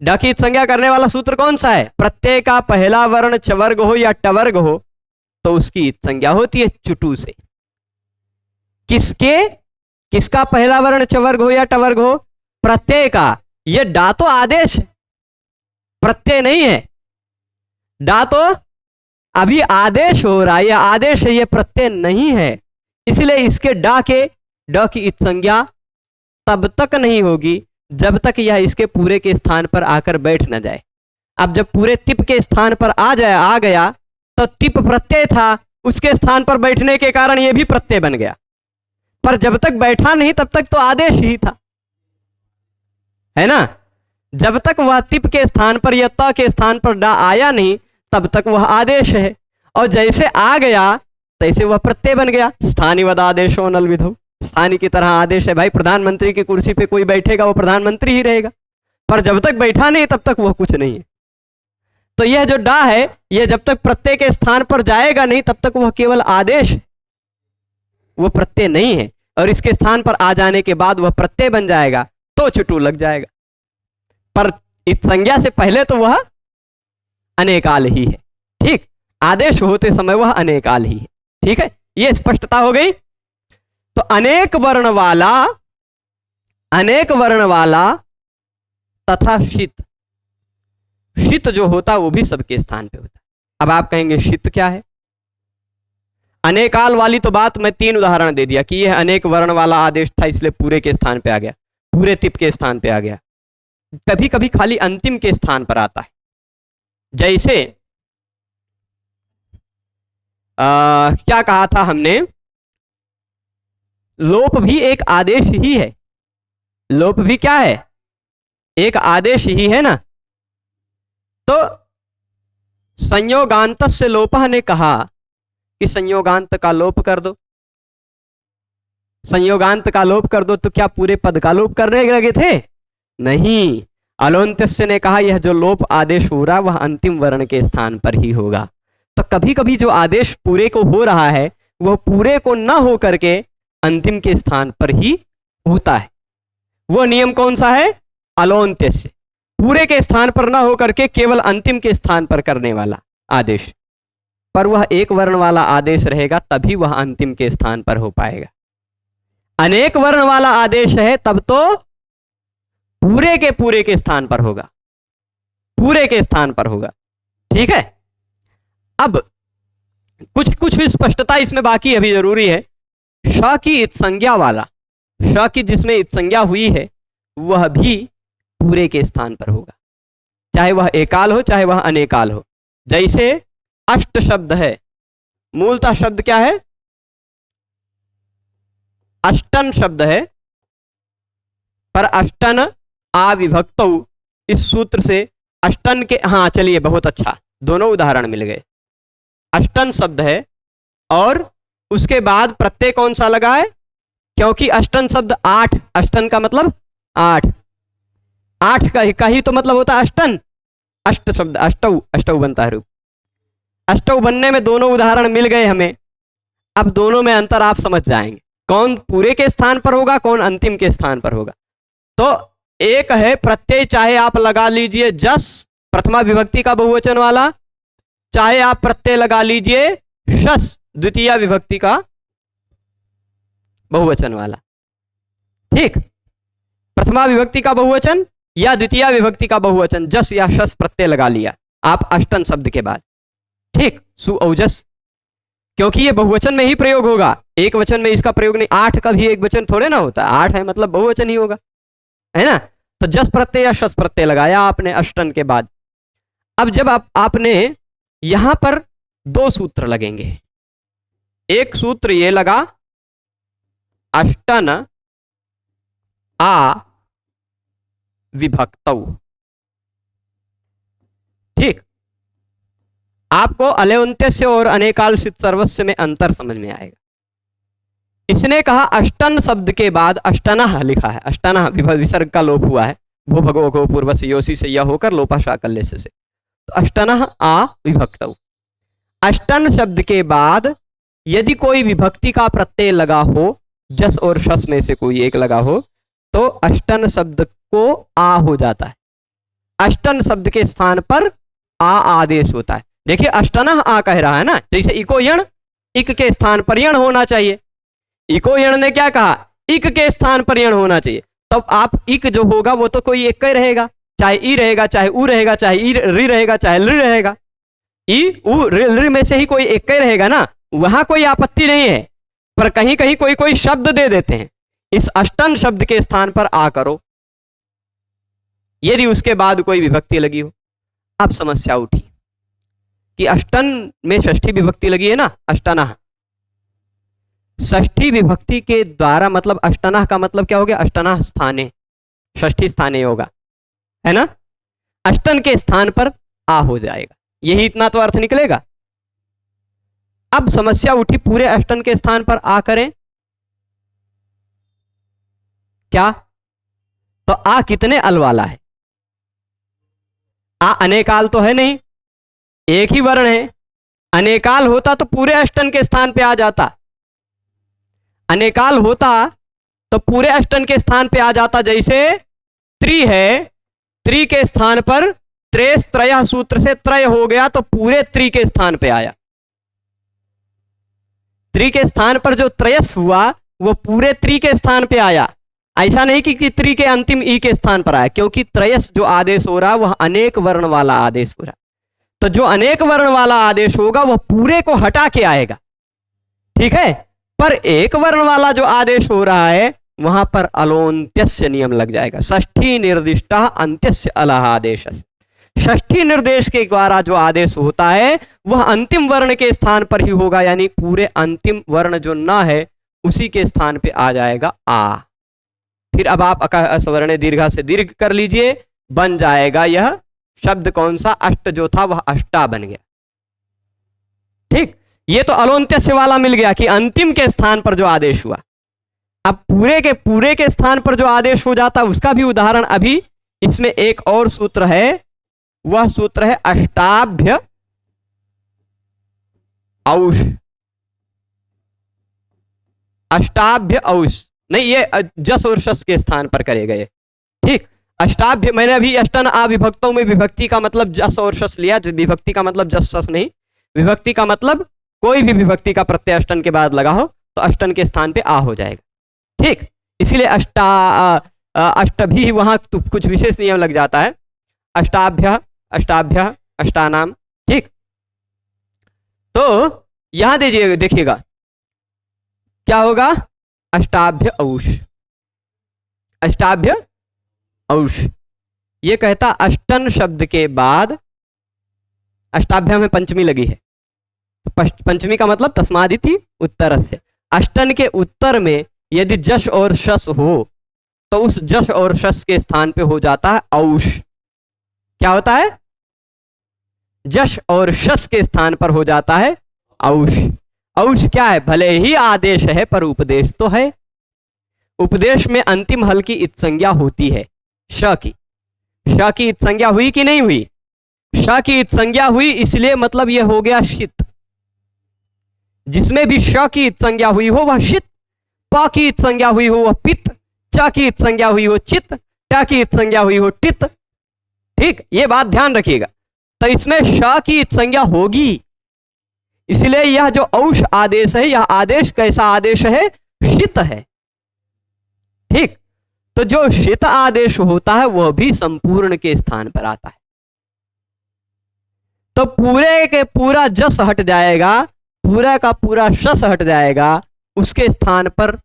डा की संज्ञा करने वाला सूत्र कौन सा है? प्रत्यय का पहला वर्ण चवर्ग हो या टवर्ग हो तो उसकी संज्ञा होती है चुटू से। किसका पहला वर्ण चवर्ग हो या टवर्ग हो? प्रत्यय का। यह डा तो आदेश है, प्रत्यय नहीं है। डा तो अभी आदेश हो रहा है, यह आदेश है, यह प्रत्यय नहीं है। इसलिए इसके डा के ड की संज्ञा तब तक नहीं होगी जब तक यह इसके पूरे के स्थान पर आकर बैठ न जाए। अब जब पूरे तिप के स्थान पर आ गया तो तिप प्रत्यय था, उसके स्थान पर बैठने के कारण यह भी प्रत्यय बन गया। पर जब तक बैठा नहीं तब तक तो आदेश ही था, है ना? जब तक वह तिप के स्थान पर या त के स्थान पर डा आया नहीं तब तक वह आदेश है, और जैसे आ गया तैसे वह प्रत्यय बन गया। स्थानीय वद आदेशो नल विधौ, स्थानीय की तरह आदेश है। भाई प्रधानमंत्री की कुर्सी पे कोई बैठेगा वो प्रधानमंत्री ही रहेगा, पर जब तक बैठा नहीं तब तक वह कुछ नहीं है। तो यह जो डा है यह जब तक प्रत्यय के स्थान पर जाएगा नहीं तब तक वह केवल आदेश है, वह प्रत्यय नहीं है। और इसके स्थान पर आ जाने के बाद वह प्रत्यय बन जाएगा तो चुटू लग जाएगा। पर इस संज्ञा से पहले तो वह अनेकाल ही है। ठीक, आदेश होते समय वह अनेकाल ही है। ठीक है, यह स्पष्टता हो गई। तो अनेक वर्ण वाला तथा शीत, शीत जो होता वो भी सबके स्थान पे होता है। अब आप कहेंगे शीत क्या है? अनेकाल वाली तो बात मैं 3 उदाहरण दे दिया कि यह अनेक वर्ण वाला आदेश था इसलिए पूरे के स्थान पे आ गया, पूरे तिप के स्थान पे आ गया। कभी कभी खाली अंतिम के स्थान पर आता है। जैसे क्या कहा था हमने? लोप भी एक आदेश ही है। लोप भी क्या है? एक आदेश ही है ना। तो संयोगांत से लोपः ने कहा कि संयोगांत का लोप कर दो। संयोगांत का लोप कर दो तो क्या पूरे पद का लोप करने लगे थे? नहीं। अलोन्त्यस्य ने कहा यह जो लोप आदेश हो रहा वह अंतिम वर्ण के स्थान पर ही होगा। तो कभी कभी जो आदेश पूरे को हो रहा है वह पूरे को न हो करके अंतिम के स्थान पर ही होता है। वह नियम कौन सा है? अलोन्त्यस्य, पूरे के स्थान पर न हो करके केवल अंतिम के स्थान पर करने वाला आदेश। पर वह एक वर्ण वाला आदेश रहेगा तभी वह अंतिम के स्थान पर हो पाएगा। अनेक वर्ण वाला आदेश है तब तो पूरे के स्थान पर होगा, पूरे के स्थान पर होगा। ठीक है, अब कुछ स्पष्टता इसमें बाकी अभी जरूरी है। श की संज्ञा वाला, श की जिसमें संज्ञा हुई है वह भी पूरे के स्थान पर होगा, चाहे वह एकाल हो चाहे वह अनेकाल हो। जैसे अष्ट शब्द है, मूलतः शब्द क्या है? अष्टन शब्द है, पर अष्टन अविभक्त, इस सूत्र से अष्टन के, हाँ चलिए बहुत अच्छा, दोनों उदाहरण मिल गए। अष्टन शब्द है और उसके बाद प्रत्यय कौन सा लगा है? क्योंकि अष्टन शब्द 8, अष्टन का मतलब 8, 8 का ही तो मतलब होता है अष्टन। अष्ट शब्द अष्टौ, अष्टौ बनता है रूप। अष्टौ बनने में दोनों उदाहरण मिल गए हमें। अब दोनों में अंतर आप समझ जाएंगे, कौन पूरे के स्थान पर होगा कौन अंतिम के स्थान पर होगा। तो एक है प्रत्यय, चाहे आप लगा लीजिए जस प्रथमा विभक्ति का बहुवचन वाला, चाहे आप प्रत्यय लगा लीजिए शस द्वितीय विभक्ति का बहुवचन वाला। ठीक, प्रथमा विभक्ति का बहुवचन या द्वितीय विभक्ति का बहुवचन, जस या शस प्रत्यय लगा लिया आप अष्टन शब्द के बाद। ठीक, सु औजस, क्योंकि ये बहुवचन में ही प्रयोग होगा, एक वचन में इसका प्रयोग नहीं। 8 का भी एक वचन थोड़े ना होता, 8 है मतलब बहुवचन ही होगा, है ना। तो जस प्रत्यय या शस प्रत्यय लगाया आपने अष्टन के बाद। अब जब आपने यहां पर 2 सूत्र लगेंगे। एक सूत्र ये लगा अष्टन आ विभक्तौ। ठीक, आपको अलेउन्त्यस्य और अनेकालसित सर्वस्व में अंतर समझ में आएगा। इसने कहा अष्टन शब्द के बाद अष्टनः लिखा है, अष्टनः विसर्ग का लोप हुआ है, भो भगो गो पूर्व से योसी से यह होकर लोपा शाकल्य से, तो अष्टनः आ विभक्तौ। अष्टन शब्द के बाद यदि कोई विभक्ति का प्रत्यय लगा हो, जस और शस में से कोई एक लगा हो, तो अष्टन शब्द को आ हो जाता है। अष्टन शब्द के स्थान पर आ आदेश होता है। देखिए अष्टनः आ कह रहा है ना, जैसे इको यण, इक के स्थान पर यण होना चाहिए। इको यण ने क्या कहा, इक के स्थान पर यण होना चाहिए। तब आप इक जो होगा वो तो कोई एक ही रहेगा, चाहे ई रहेगा, चाहे उ रहेगा, चाहे ई री रहेगा, चाहे लृ रहेगा। ई उ ऋ में से ही कोई एक ही रहेगा ना, वहां कोई आपत्ति नहीं है। पर कहीं कहीं कोई कोई शब्द दे देते हैं, इस अष्टन शब्द के स्थान पर आ करो, यदि उसके बाद कोई विभक्ति लगी हो। अब समस्या उठी कि अष्टन में षष्ठी विभक्ति लगी है ना, अष्टनः। षष्ठी विभक्ति के द्वारा मतलब अष्टनः का मतलब क्या हो गया, अष्टनः स्थाने, षष्ठी स्थाने होगा, है ना। अष्टन के स्थान पर आ हो जाएगा, यही इतना तो अर्थ निकलेगा। अब समस्या उठी, पूरे अष्टन के स्थान पर आ करें क्या, तो आ कितने अल वाला है, आ अनेकाल तो है नहीं, एक ही वर्ण है। अनेकाल होता तो पूरे अष्टन के स्थान पे आ जाता, अनेकाल होता तो पूरे अष्टन के स्थान पे आ जाता। जैसे त्रि है, त्रि के स्थान पर त्रेस त्रय सूत्र से त्रय हो गया तो पूरे त्रि के स्थान पे आया। त्रि के स्थान पर जो त्रयस हुआ वो पूरे त्रि के स्थान पे आया। ऐसा नहीं कि त्रि के अंतिम ई के स्थान पर आया, क्योंकि त्रयस जो आदेश हो रहा वह अनेक वर्ण वाला आदेश हो रहा। तो जो अनेक वर्ण वाला आदेश होगा वह पूरे को हटा के आएगा, ठीक है। पर एक वर्ण वाला जो आदेश हो रहा है वहां पर अलोन्त्यस्य नियम लग जाएगा। षष्ठी निर्दिष्ट अंत्यस्य अलह आदेश, षष्ठी निर्देश के द्वारा जो आदेश होता है वह अंतिम वर्ण के स्थान पर ही होगा, यानी पूरे अंतिम वर्ण जो न है उसी के स्थान पे आ जाएगा आ। फिर अब आप स्वर्ण दीर्घा से दीर्घ कर लीजिए, बन जाएगा यह शब्द कौन सा, अष्ट जो था वह अष्टा बन गया। ठीक, ये तो अलोन्त्यस्य वाला मिल गया कि अंतिम के स्थान पर जो आदेश हुआ। अब पूरे के स्थान पर जो आदेश हो जाता उसका भी उदाहरण अभी इसमें एक और सूत्र है, वह सूत्र है अष्टाभ्य औष। अष्टाभ्य औष नहीं, ये जस और शस के स्थान पर करे गए। ठीक, अष्टाभ्य, मैंने अभी अष्टन आ विभक्तों में विभक्ति का मतलब जस और शस लिया, विभक्ति का मतलब जस शस नहीं, विभक्ति का मतलब कोई भी विभक्ति का प्रत्यय अष्टन के बाद लगा हो तो अष्टन के स्थान पे आ हो जाएगा। ठीक, इसीलिए अष्टभी वहां तो कुछ विशेष नियम लग जाता है, अष्टाभ्य अष्टाभ्य अष्टानाम। ठीक, तो यहां देखिएगा क्या होगा, अष्टाभ्य औष, अष्टाभ्य औष। ये कहता अष्टन शब्द के बाद अष्टाभ्य में पंचमी लगी है, तो पंचमी का मतलब तस्मादिति उत्तरस्य। अष्टन के उत्तर में यदि जश और शस हो तो उस जश और शस के स्थान पे हो जाता है औष। क्या होता है, जश और शस के स्थान पर हो जाता है औष। औष क्या है, भले ही आदेश है पर उपदेश तो है। उपदेश में अंतिम हल की इत संज्ञा होती है, श की। श की इत संज्ञा हुई कि नहीं हुई, श की इत संज्ञा हुई, इसलिए मतलब यह हो गया शित। जिसमें भी श की इत संज्ञा हुई हो वह शित, प की इत संज्ञा हुई हो वह पित्त, च की इत संज्ञा हुई हो चित्त, ट की इत संज्ञा हुई हो टित। ठीक, ये बात ध्यान रखिएगा। तो इसमें श की इत संज्ञा होगी, इसलिए यह जो औष आदेश है यह आदेश कैसा आदेश है, शित है। ठीक, तो जो शित आदेश होता है वह भी संपूर्ण के स्थान पर आता है। तो पूरे के पूरा जस हट जाएगा, पूरा का पूरा शस हट जाएगा, उसके स्थान पर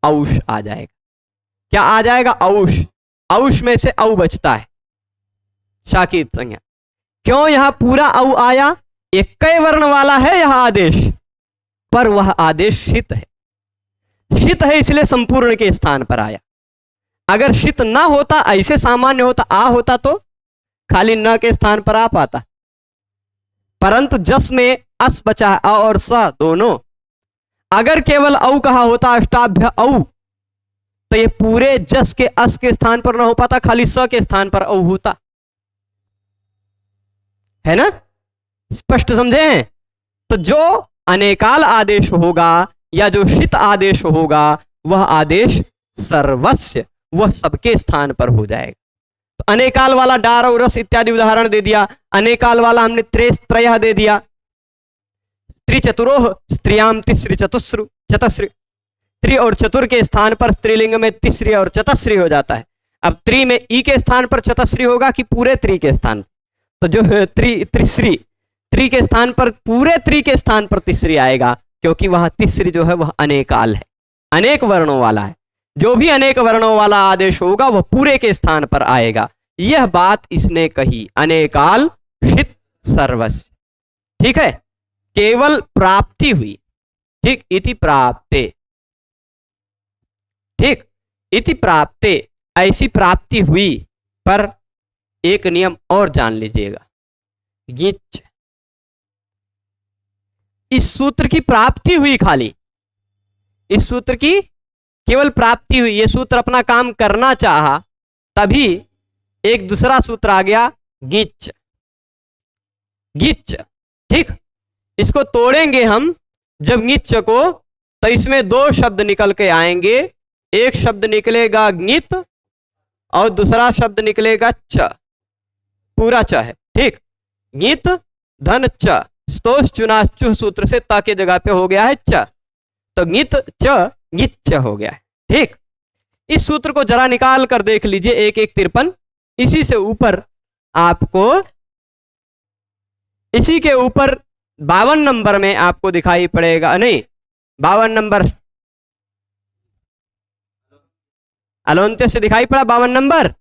औष आ जाएगा। क्या आ जाएगा, औष। औष में से औ बचता है, शाकित संज्ञा। क्यों यहां पूरा औ आया, एक कई वर्ण वाला है यह आदेश, पर वह आदेश शित है। शित है इसलिए संपूर्ण के स्थान पर आया। अगर शित न होता, ऐसे सामान्य होता, आ होता तो खाली न के स्थान पर आ पाता, परंतु जस में अस बचा है, अ और स दोनों। अगर केवल औ कहा होता अष्टाभ्य औ, तो ये पूरे जस के अस के स्थान पर ना हो पाता, खाली स के स्थान पर औ होता, है ना? स्पष्ट समझे हैं? तो जो अनेकाल आदेश होगा या जो शित आदेश होगा, वह आदेश सर्वस्य, वह सबके स्थान पर हो जाएगा। तो अनेकाल वाला डार और रस इत्यादि उदाहरण दे दिया, अनेकाल वाला हमने त्रेस त्रयः दे दिया, त्रिचतुरोह स्त्रियाम तिस्री चतुस्रु चतस्री, त्रि और चतुर के स्थान पर स्त्रीलिंग में तिस्री और चतस्री हो जाता है। अब त्रि में ई के स्थान पर चतस्री होगा कि पूरे त्रि के स्थान? तो जो त्रिश्री, त्रि के स्थान पर, पूरे त्रि के स्थान पर तिस्री आएगा, क्योंकि वह तिस्री जो है वह अनेकाल है, अनेक वर्णों वाला है। जो भी अनेक वर्णों वाला आदेश होगा वह पूरे के स्थान पर आएगा। यह बात इसने कही, अनेकाल शित सर्वस्य। ठीक है, केवल प्राप्ति हुई, ठीक, इति प्राप्ते, ठीक, इति प्राप्ते, ऐसी प्राप्ति हुई। पर एक नियम और जान लीजिएगा, गिच, इस सूत्र की प्राप्ति हुई, खाली इस सूत्र की केवल प्राप्ति हुई, ये सूत्र अपना काम करना चाहा, तभी एक दूसरा सूत्र आ गया, गिच, गिच, ठीक। इसको तोड़ेंगे हम जब गिच को, तो इसमें दो शब्द निकल के आएंगे, एक शब्द निकलेगा गित और दूसरा शब्द निकलेगा च, पूरा च है, ठीक, गित धन च, स्तोष चुनाचुह सूत्र से त के जगह पे हो गया है च, तो गित च गिच्च हो गया है, ठीक। इस सूत्र को जरा निकाल कर देख लीजिए, 1153, इसी से ऊपर आपको, इसी के ऊपर 52 नंबर में आपको दिखाई पड़ेगा, नहीं 52 नंबर अलोन्त्यस्य दिखाई पड़ा, 52 नंबर,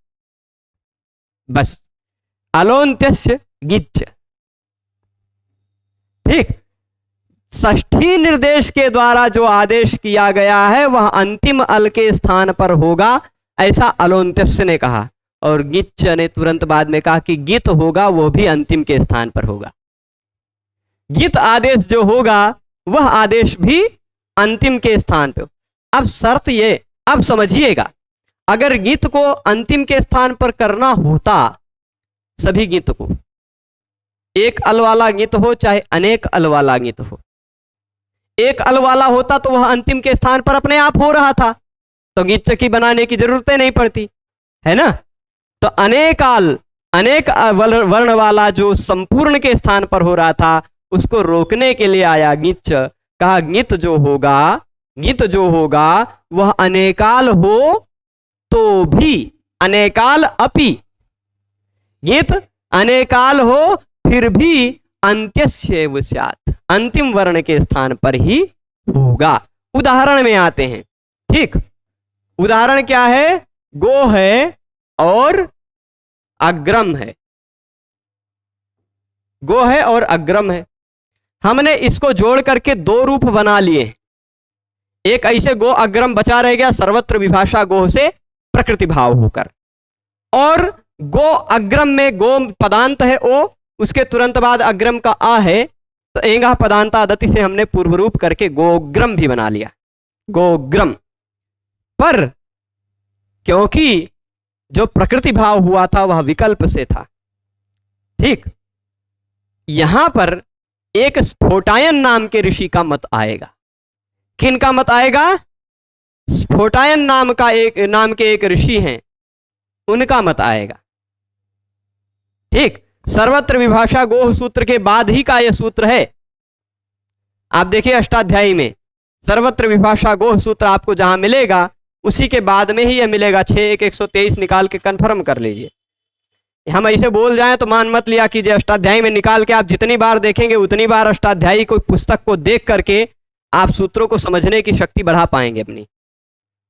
बस अलोन्त्यस्य गिच्च, ठीक। षष्ठी निर्देश के द्वारा जो आदेश किया गया है वह अंतिम अल के स्थान पर होगा, ऐसा अलोन्त्यस्य ने कहा, और गिच्च ने तुरंत बाद में कहा कि गित होगा वो भी अंतिम के स्थान पर होगा। गित आदेश जो होगा वह आदेश भी अंतिम के स्थान पर। अब शर्त ये, अब समझिएगा, अगर गित को अंतिम के स्थान पर करना होता, सभी गित को, एक अल वाला गित हो चाहे अनेक अल वाला गित हो, एक अल वाला होता तो वह अंतिम के स्थान पर अपने आप हो रहा था, तो गिच्च की बनाने की जरूरतें नहीं पड़ती, है ना। तो अनेकाल, अनेक वर्ण वाला जो संपूर्ण के स्थान पर हो रहा था, उसको रोकने के लिए आया गिच्च, कहा गित जो होगा, गित जो होगा वह अनेकाल हो तो भी, अनेकाल अपि, गित अनेकाल हो फिर भी अंत्यस्यैव स्यात्, अंतिम वर्ण के स्थान पर ही होगा। उदाहरण में आते हैं, ठीक। उदाहरण क्या है? गो है और अग्रम है, गो है और अग्रम है। हमने इसको जोड़ करके दो रूप बना लिए, एक ऐसे गो अग्रम बचा रह गया सर्वत्र विभाषा गोह से प्रकृति भाव होकर, और गो अग्रम में गो पदांत है ओ, उसके तुरंत बाद अग्रम का आ है, तो एंगा पदांता आदति से हमने पूर्व रूप करके गोग्रम भी बना लिया, गोग्रम। पर क्योंकि जो प्रकृति भाव हुआ था वह विकल्प से था, ठीक। यहां पर एक स्फोटायन नाम के ऋषि का मत आएगा। किन का मत आएगा? स्फोटायन नाम के एक ऋषि हैं, उनका मत आएगा, ठीक। सर्वत्र विभाषा गोह सूत्र के बाद ही का यह सूत्र है। आप देखिए अष्टाध्यायी में सर्वत्र विभाषा गोह सूत्र आपको जहां मिलेगा उसी के बाद में ही यह मिलेगा। 6:123 निकाल के कंफर्म कर लीजिए। हम ऐसे बोल जाएं तो मान मत लिया कीजिए, अष्टाध्यायी में निकाल के आप जितनी बार देखेंगे उतनी बार अष्टाध्यायी को पुस्तक को देख करके आप सूत्रों को समझने की शक्ति बढ़ा पाएंगे। अपनी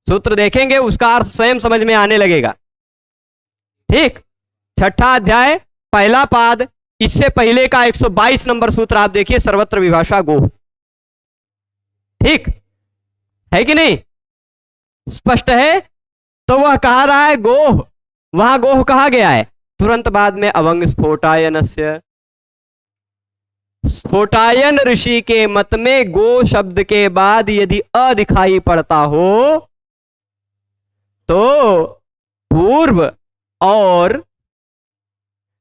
सूत्र देखेंगे उसका अर्थ स्वयं समझ में आने लगेगा, ठीक। 6ठा अध्याय पहला पाद, इससे पहले का 122 नंबर सूत्र आप देखिए, सर्वत्र विभाषा गोह, ठीक है कि नहीं? स्पष्ट है? तो वह कहा रहा है गोह, वहां गोह कहा गया है। तुरंत बाद में अवंग स्फोटायनस्य, स्फोटायन ऋषि के मत में गो शब्द के बाद यदि अ दिखाई पड़ता हो तो पूर्व और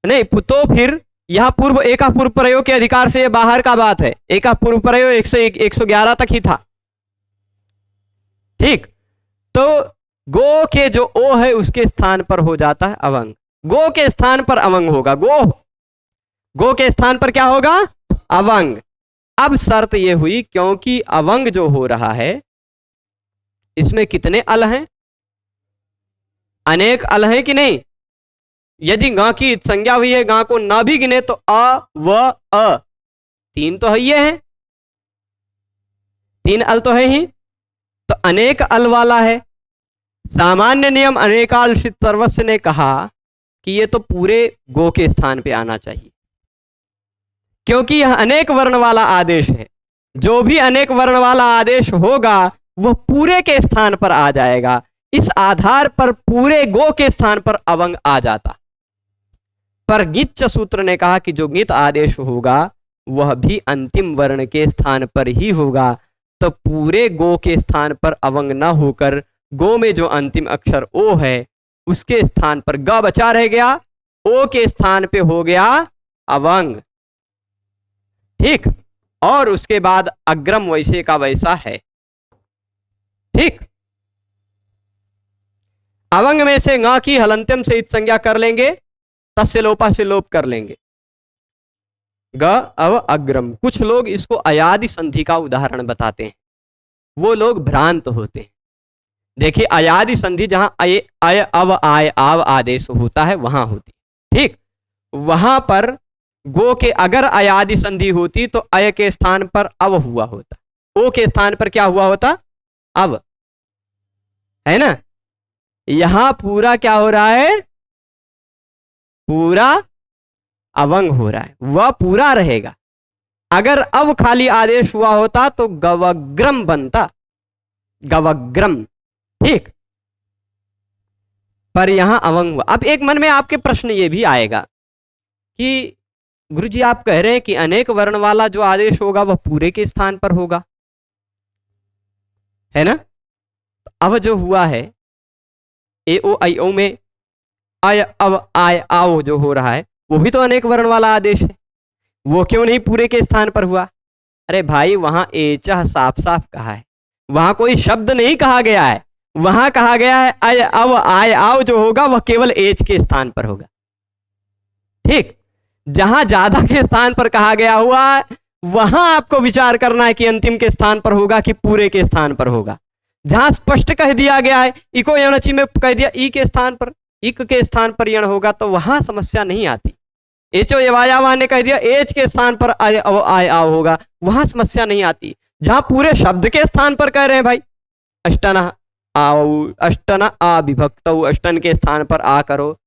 नहीं, तो फिर यहां पूर्व एका पूर्व प्रयोग के अधिकार से यह बाहर का बात है। एका पूर्व प्रयोग 111 तक ही था। ठीक, तो गो के जो ओ है उसके स्थान पर हो जाता है अवंग, गो के स्थान पर अवंग होगा। गो के स्थान पर क्या होगा? अवंग। अब शर्त यह हुई क्योंकि अवंग जो हो रहा है इसमें कितने अल हैं? अनेक अल हैं कि नहीं? यदि गा की संज्ञा हुई है, गा को ना भी गिने तो अ व अ, तीन तो है, ये है, तीन अल तो है ही, तो अनेक अल वाला है। सामान्य नियम अनेकालशित सर्वस्व ने कहा कि ये तो पूरे गो के स्थान पे आना चाहिए, क्योंकि यह अनेक वर्ण वाला आदेश है। जो भी अनेक वर्ण वाला आदेश होगा वह पूरे के स्थान पर आ जाएगा। इस आधार पर पूरे गो के स्थान पर अवंग आ जाता। पर गिच्च सूत्र ने कहा कि जो गित आदेश होगा वह भी अंतिम वर्ण के स्थान पर ही होगा, तो पूरे गो के स्थान पर अवंग न होकर गो में जो अंतिम अक्षर ओ है उसके स्थान पर ग बचा रह गया, ओ के स्थान पे हो गया अवंग। ठीक, और उसके बाद अग्रम वैसे का वैसा है। ठीक, अवंग में से ग की हलंत्यम से इत संज्ञा कर लेंगे, तस्य लोपा से लोप कर लेंगे, ग अव अग्रम। कुछ लोग इसको अयादि संधि का उदाहरण बताते हैं, वो लोग भ्रांत होते हैं। देखिए, अयादि संधि जहां अय अय अव आय आव आदेश होता है वहां होती है। ठीक, वहां पर गो के अगर अयादि संधि होती तो अय के स्थान पर अव हुआ होता, ओ के स्थान पर क्या हुआ होता? अव, है ना? यहां पूरा क्या हो रहा है? पूरा अवंग हो रहा है, वह पूरा रहेगा। अगर अव खाली आदेश हुआ होता तो गवग्रम बनता, गवग्रम। ठीक, पर यहां अवंग हुआ। अब एक मन में आपके प्रश्न ये भी आएगा कि गुरुजी आप कह रहे हैं कि अनेक वर्ण वाला जो आदेश होगा वह पूरे के स्थान पर होगा, है ना? अब जो हुआ है ए ओ आई ओ में अय अव आय आओ जो हो रहा है वो भी तो अनेक वर्ण वाला आदेश है, वो क्यों नहीं पूरे के स्थान पर हुआ? अरे भाई, वहां एचह साफ साफ कहा है, वहां कोई शब्द नहीं कहा गया है, वहां कहा गया है अय अव आय आओ जो होगा वह केवल एच के स्थान पर होगा। ठीक, जहां ज्यादा के स्थान पर कहा गया हुआ वहां आपको विचार करना है कि अंतिम के स्थान पर होगा कि पूरे के स्थान पर होगा। जहां स्पष्ट कह दिया गया है इको यणचि में कह दिया ई के स्थान पर, इक के स्थान पर यण होगा, तो वहां समस्या नहीं आती। एचो यवायावा ने कह दिया एच के स्थान पर आय अव आय आव होगा, वहां समस्या नहीं आती। जहां पूरे शब्द के स्थान पर कह रहे हैं भाई अष्टन आओ, अष्टन आ विभक्त अष्टन के स्थान पर आ करो,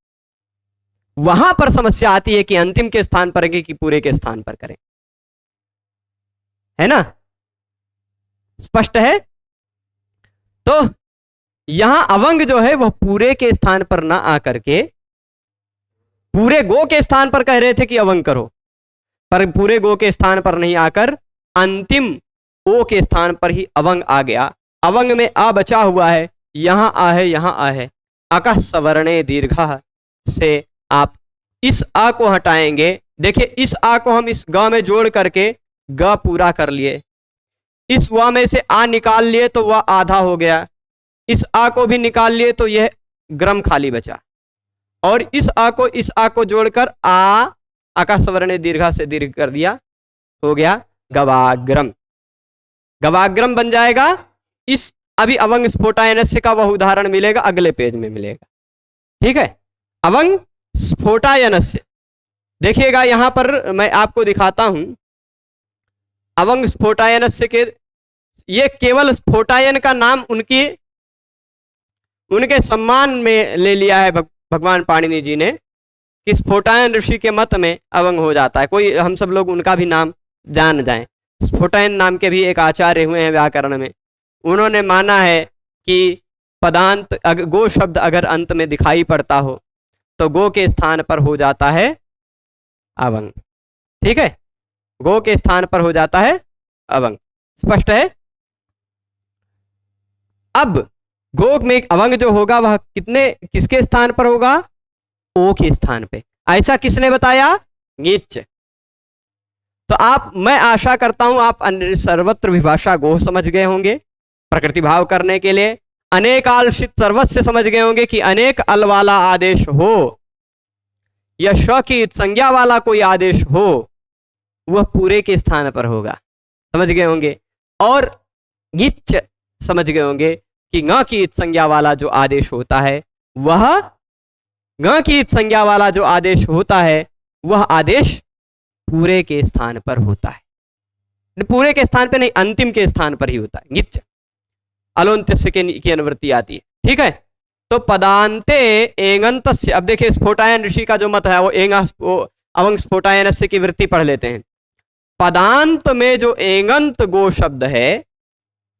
वहां पर समस्या आती है कि अंतिम के स्थान पर कि पूरे के स्थान पर करें, है ना? स्पष्ट है? तो यहां अवंग जो है वह पूरे के स्थान पर ना आकर के पूरे गो के स्थान पर कह रहे थे कि अवंग करो, पर पूरे गो के स्थान पर नहीं आकर अंतिम ओ के स्थान पर ही अवंग आ गया। अवंग में आ बचा हुआ है, यहां आ है, यहां आ है। अकः सवर्णे दीर्घ से आप इस आ को हटाएंगे। देखिए, इस आ को हम इस ग में जोड़ करके ग पूरा कर लिए, इस व में से आ निकाल लिए तो वह आधा हो गया, इस आ को भी निकाल लिए तो यह ग्रम खाली बचा, और इस आ को जोड़कर आका सवर्ण दीर्घा से दीर्घ कर दिया, हो गया गवाग्रम। गवाग्रम बन जाएगा। इस अभी अवंग स्फोटायनस्य का वह उदाहरण मिलेगा, अगले पेज में मिलेगा। ठीक है, अवंग स्फोटायनस्य देखिएगा, यहां पर मैं आपको दिखाता हूं। अवंग स्फोटायनस्य के ये केवल स्फोटायन का नाम उनके सम्मान में ले लिया है भगवान पाणिनि जी ने कि स्फोटायन ऋषि के मत में अवंग हो जाता है। कोई हम सब लोग उनका भी नाम जान जाएं। स्फोटायन नाम के भी एक आचार्य हुए हैं व्याकरण में, उन्होंने माना है कि पदांत गो शब्द अगर अंत में दिखाई पड़ता हो तो गो के स्थान पर हो जाता है अवंग। ठीक है, गो के स्थान पर हो जाता है अवंग। स्पष्ट है? अब गो में अवंग जो होगा वह किसके स्थान पर होगा? ओ के स्थान पे। ऐसा किसने बताया? नीच। तो मैं आशा करता हूं आप सर्वत्र विभाषा गोह समझ गए होंगे प्रकृति भाव करने के लिए। अनेक आलसित सर्वस्व समझ गए होंगे कि अनेक अल वाला आदेश हो या श की संज्ञा वाला कोई आदेश हो वह पूरे के स्थान पर होगा, समझ गए होंगे। और गिच समझ गए होंगे कि ङ की संज्ञा वाला जो आदेश होता है वह ङ की संज्ञा वाला जो आदेश होता है वह आदेश पूरे के स्थान पर होता है। पूरे के स्थान पर नहीं, अंतिम के स्थान पर ही होता है। गिच अलोन्त्यस्य की अनुवृत्ति आती है। ठीक है, तो पदांते एंगंतस्य। अब देखिए स्फोटायन ऋषि का जो मत है वो अवंग स्फोटायनस्य की वृत्ति पढ़ लेते हैं। पदांत में जो एंगंत गो शब्द है,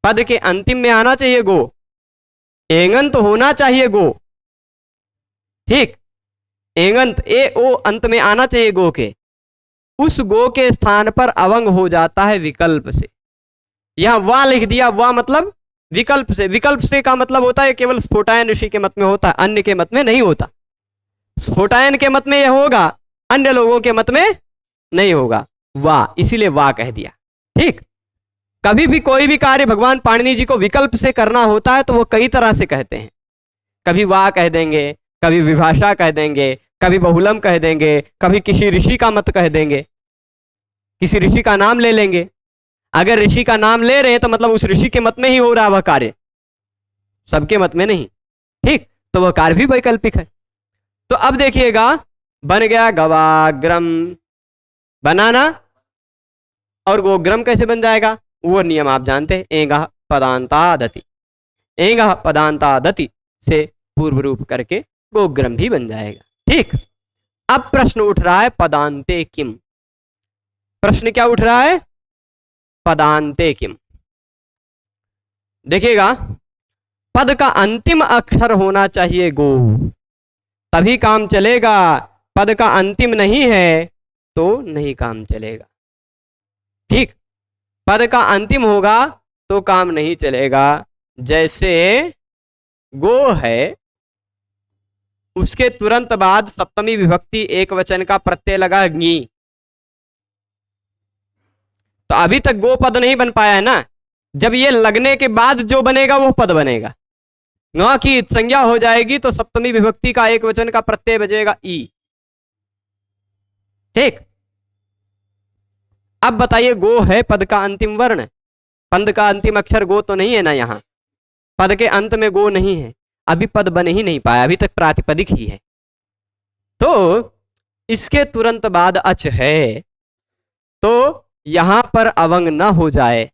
पद के अंतिम में आना चाहिए गो, एंगंत होना चाहिए गो। ठीक, एंगंत ए ओ अंत में आना चाहिए गो के। उस गो के स्थान पर अवंग हो जाता है विकल्प से। यहां वा लिख दिया, वा मतलब विकल्प से। विकल्प से का मतलब होता है केवल स्फोटायन ऋषि के मत में होता है, अन्य के मत में नहीं होता। स्फोटायन के मत में यह होगा, अन्य लोगों के मत में नहीं होगा। वा, इसीलिए वा कह दिया। ठीक, कभी भी कोई भी कार्य भगवान पाणिनि जी को विकल्प से करना होता है तो वो कई तरह से कहते हैं। कभी वा कह देंगे, कभी विभाषा कह देंगे, कभी बहुलम कह देंगे, कभी किसी ऋषि का मत कह देंगे, किसी ऋषि का नाम ले लेंगे। अगर ऋषि का नाम ले रहे हैं तो मतलब उस ऋषि के मत में ही हो रहा वह कार्य, सबके मत में नहीं। ठीक, तो वह कार्य भी वैकल्पिक है। तो अब देखिएगा, बन गया गवाग्रम, बनाना। और गोग्रम कैसे बन जाएगा? वो नियम आप जानते हैं, एंगा पदांतादति। एंगा पदांतादति से पूर्व रूप करके गोग्रम भी बन जाएगा। ठीक, अब प्रश्न उठ रहा है पदांते किम। प्रश्न क्या उठ रहा है? पदांते किम। देखिएगा, पद का अंतिम अक्षर होना चाहिए गो, तभी काम चलेगा। पद का अंतिम नहीं है तो नहीं काम चलेगा। ठीक, पद का अंतिम होगा तो काम नहीं चलेगा। जैसे गो है, उसके तुरंत बाद सप्तमी विभक्ति एक वचन का प्रत्यय लगा गी, तो अभी तक गो पद नहीं बन पाया है ना। जब ये लगने के बाद जो बनेगा वो पद बनेगा। ङ की संज्ञा हो जाएगी तो सप्तमी विभक्ति का एक वचन का प्रत्यय बजेगा ई। ठीक, अब बताइए, गो है पद का अंतिम वर्ण, पद का अंतिम अक्षर गो तो नहीं है ना। यहां पद के अंत में गो नहीं है, अभी पद बन ही नहीं पाया, अभी तक प्रातिपदिक ही है। तो इसके तुरंत बाद अच है, तो यहां पर अवंग न हो जाए,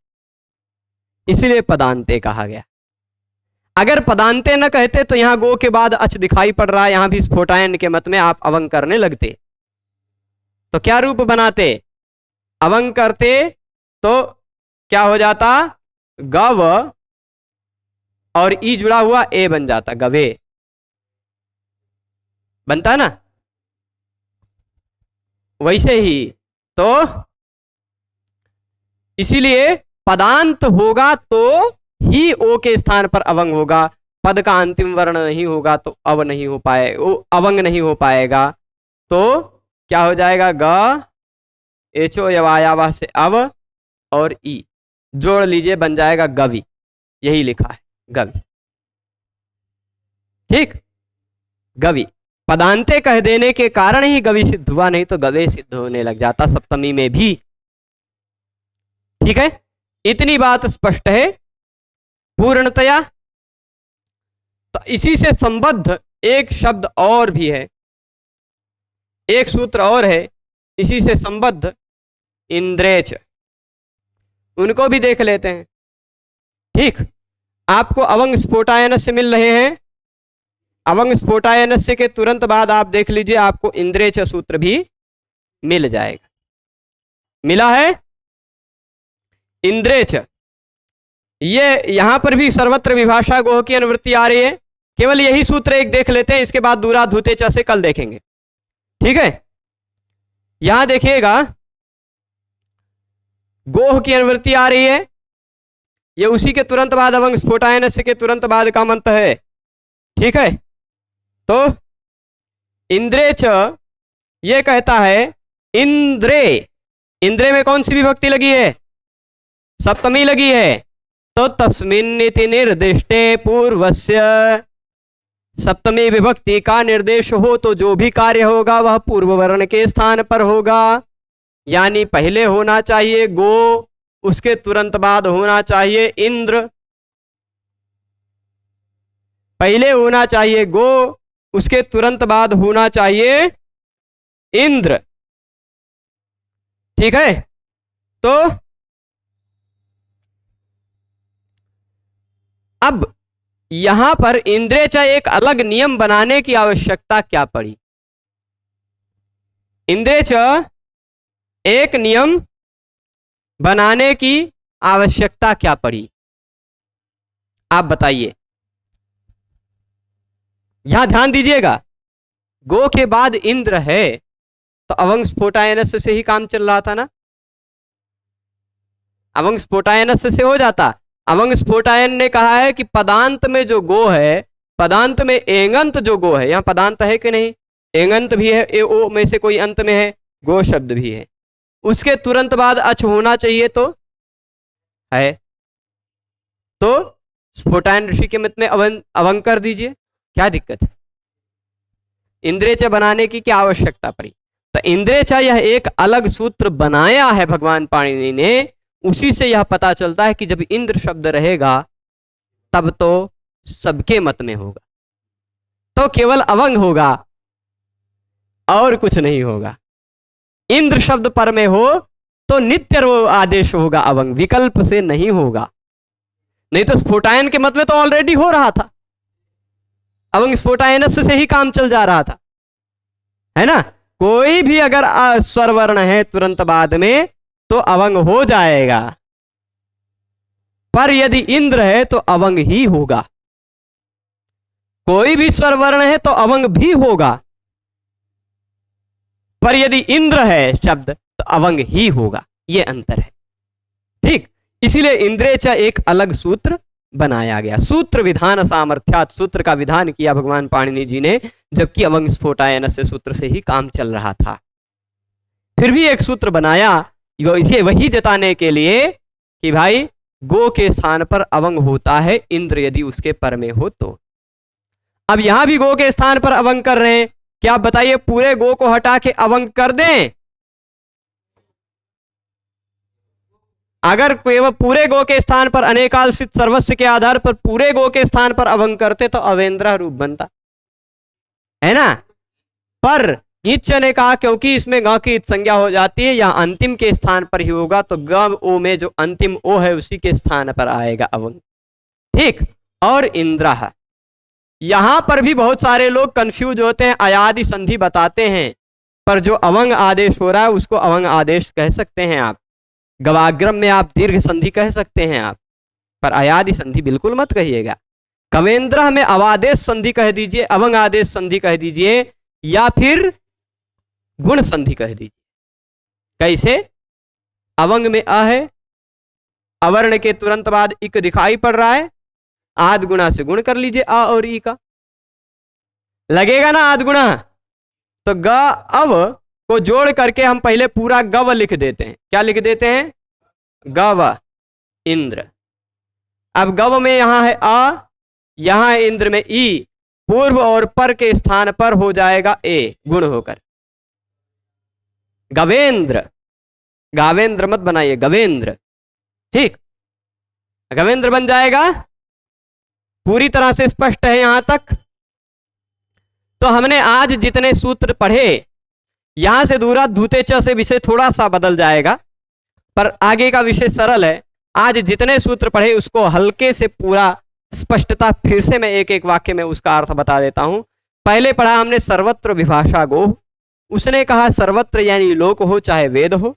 इसलिए पदांते कहा गया। अगर पदांते न कहते तो यहां गो के बाद अच दिखाई पड़ रहा है, यहां भी स्फोटायन के मत में आप अवंग करने लगते तो क्या रूप बनाते? अवंग करते तो क्या हो जाता? गव और ई जुड़ा हुआ ए बन जाता, गवे बनता ना। वैसे ही तो इसीलिए पदांत होगा तो ही ओ के स्थान पर अवंग होगा। पद का अंतिम वर्ण नहीं होगा तो अव नहीं हो पाए, वो अवंग नहीं हो पाएगा। तो क्या हो जाएगा? ग एचो यवायावा से अव और ई जोड़ लीजिए, बन जाएगा गवि। यही लिखा है गवि। ठीक, गवि पदांते कह देने के कारण ही गवि सिद्ध हुआ, नहीं तो गवे सिद्ध होने लग जाता सप्तमी में भी। ठीक है, इतनी बात स्पष्ट है पूर्णतया। तो इसी से संबद्ध एक शब्द और भी है, एक सूत्र और है इसी से संबद्ध, इंद्रेच। उनको भी देख लेते हैं। ठीक, आपको अवंग स्फोटायनस्य मिल रहे हैं। अवंग स्फोटायनस्य के तुरंत बाद आप देख लीजिए, आपको इंद्रेच सूत्र भी मिल जाएगा। मिला है इंद्रेच। ये यहां पर भी सर्वत्र विभाषा गोह की अनुवृत्ति आ रही है। केवल यही सूत्र एक देख लेते हैं, इसके बाद दूरा धूते च से कल देखेंगे। ठीक है, यहां देखिएगा गोह की अनुवृत्ति आ रही है, ये उसी के तुरंत बाद अवंग स्फोटायनस्य के तुरंत बाद का मंत्र है। ठीक है, तो इंद्रे च ये कहता है इंद्रे, इंद्रे में कौन सी विभक्ति लगी है? सप्तमी लगी है। तो तस्मिन्निति निर्दिष्टे पूर्वस्य, सप्तमी विभक्ति का निर्देश हो तो जो भी कार्य होगा वह पूर्व वर्ण के स्थान पर होगा, यानी पहले होना चाहिए गो, उसके तुरंत बाद होना चाहिए इंद्र। पहले होना चाहिए गो, उसके तुरंत बाद होना चाहिए इंद्र। ठीक है, तो अब यहां पर इंद्रे च एक अलग नियम बनाने की आवश्यकता क्या पड़ी? इंद्रे च एक नियम बनाने की आवश्यकता क्या पड़ी, आप बताइए। यहां ध्यान दीजिएगा, गो के बाद इंद्र है तो अवंग स्फोटायनस्य से ही काम चल रहा था ना, अवंग स्फोटायनस्य से हो जाता। अवंग स्फोटायन ने कहा है कि पदांत में जो गो है, पदांत में एंगंत जो गो है, यहां पदांत है कि नहीं? एंगंत भी है, ए ओ में से कोई अंत में है, गो शब्द भी है, उसके तुरंत बाद अच होना चाहिए तो है। तो स्फोटायन ऋषि के मत में अवंग कर दीजिए, क्या दिक्कत है? इंद्रे च बनाने की क्या आवश्यकता पड़ी? तो इंद्रे च यह एक अलग सूत्र बनाया है भगवान पाणिनि ने, उसी से यह पता चलता है कि जब इंद्र शब्द रहेगा तब तो सबके मत में होगा, तो केवल अवंग होगा और कुछ नहीं होगा। इंद्र शब्द पर में हो तो नित्य वो आदेश होगा, अवंग विकल्प से नहीं होगा। नहीं तो स्फोटायन के मत में तो ऑलरेडी हो रहा था, अवंग स्फोटायनस्य से ही काम चल जा रहा था, है ना। कोई भी अगर स्वर वर्ण है तुरंत बाद में तो अवंग हो जाएगा, पर यदि इंद्र है तो अवंग ही होगा। कोई भी स्वर वर्ण है तो अवंग भी होगा, पर यदि इंद्र है शब्द तो अवंग ही होगा, यह अंतर है। ठीक, इसीलिए इंद्रे च एक अलग सूत्र बनाया गया। सूत्र विधान सामर्थ्यात, सूत्र का विधान किया भगवान पाणिनि जी ने, जबकि अवंग स्फोटायनस्य सूत्र से ही काम चल रहा था। फिर भी एक सूत्र बनाया इसे वही जताने के लिए कि भाई गो के स्थान पर अवंग होता है इंद्र, यदि उसके पर में हो तो। अब यहां भी गो के स्थान पर अवंग कर रहे हैं, क्या आप बताइए पूरे गो को हटा के अवंग कर दें? अगर केवल पूरे गो के स्थान पर अनेकाल सिद्ध सर्वस्व के आधार पर पूरे गो के स्थान पर अवंग करते तो अवेंद्र रूप बनता, है ना। पर ईच ने कहा क्योंकि इसमें ग की संज्ञा हो जाती है, यहां अंतिम के स्थान पर ही होगा, तो ग ओ में जो अंतिम ओ है उसी के स्थान पर आएगा अवंग। ठीक, और इंद्र, यहां पर भी बहुत सारे लोग कंफ्यूज होते हैं, अयादि संधि बताते हैं, पर जो अवंग आदेश हो रहा है उसको अवंग आदेश कह सकते हैं आप। गवाग्रम में आप दीर्घ संधि कह सकते हैं आप, पर अयादि संधि बिल्कुल मत कहिएगा। कवेंद्र में अवादेश संधि कह दीजिए, अवंग आदेश संधि कह दीजिए, या फिर गुण संधि कह दीजिए। कैसे? अवंग में अ है, अवर्ण के तुरंत बाद इक दिखाई पड़ रहा है, आद गुणा से गुण कर लीजिए अ और ई का, लगेगा ना आद गुणा। तो ग अव को जोड़ करके हम पहले पूरा गव लिख देते हैं। क्या लिख देते हैं? गव इंद्र। अब गव में यहां है अ, यहां है इंद्र में ई, पूर्व और पर के स्थान पर हो जाएगा ए गुण होकर गवेंद्र। गावेंद्र मत बनाइए, गवेंद्र। ठीक, गवेंद्र बन जाएगा। पूरी तरह से स्पष्ट है यहां तक। तो हमने आज जितने सूत्र पढ़े, यहां से दूरा धूते च से विषय थोड़ा सा बदल जाएगा, पर आगे का विषय सरल है। आज जितने सूत्र पढ़े उसको हल्के से पूरा स्पष्टता फिर से मैं एक एक वाक्य में उसका अर्थ बता देता हूं। पहले पढ़ा हमने सर्वत्र विभाषा गो, उसने कहा सर्वत्र यानी लोक हो चाहे वेद हो।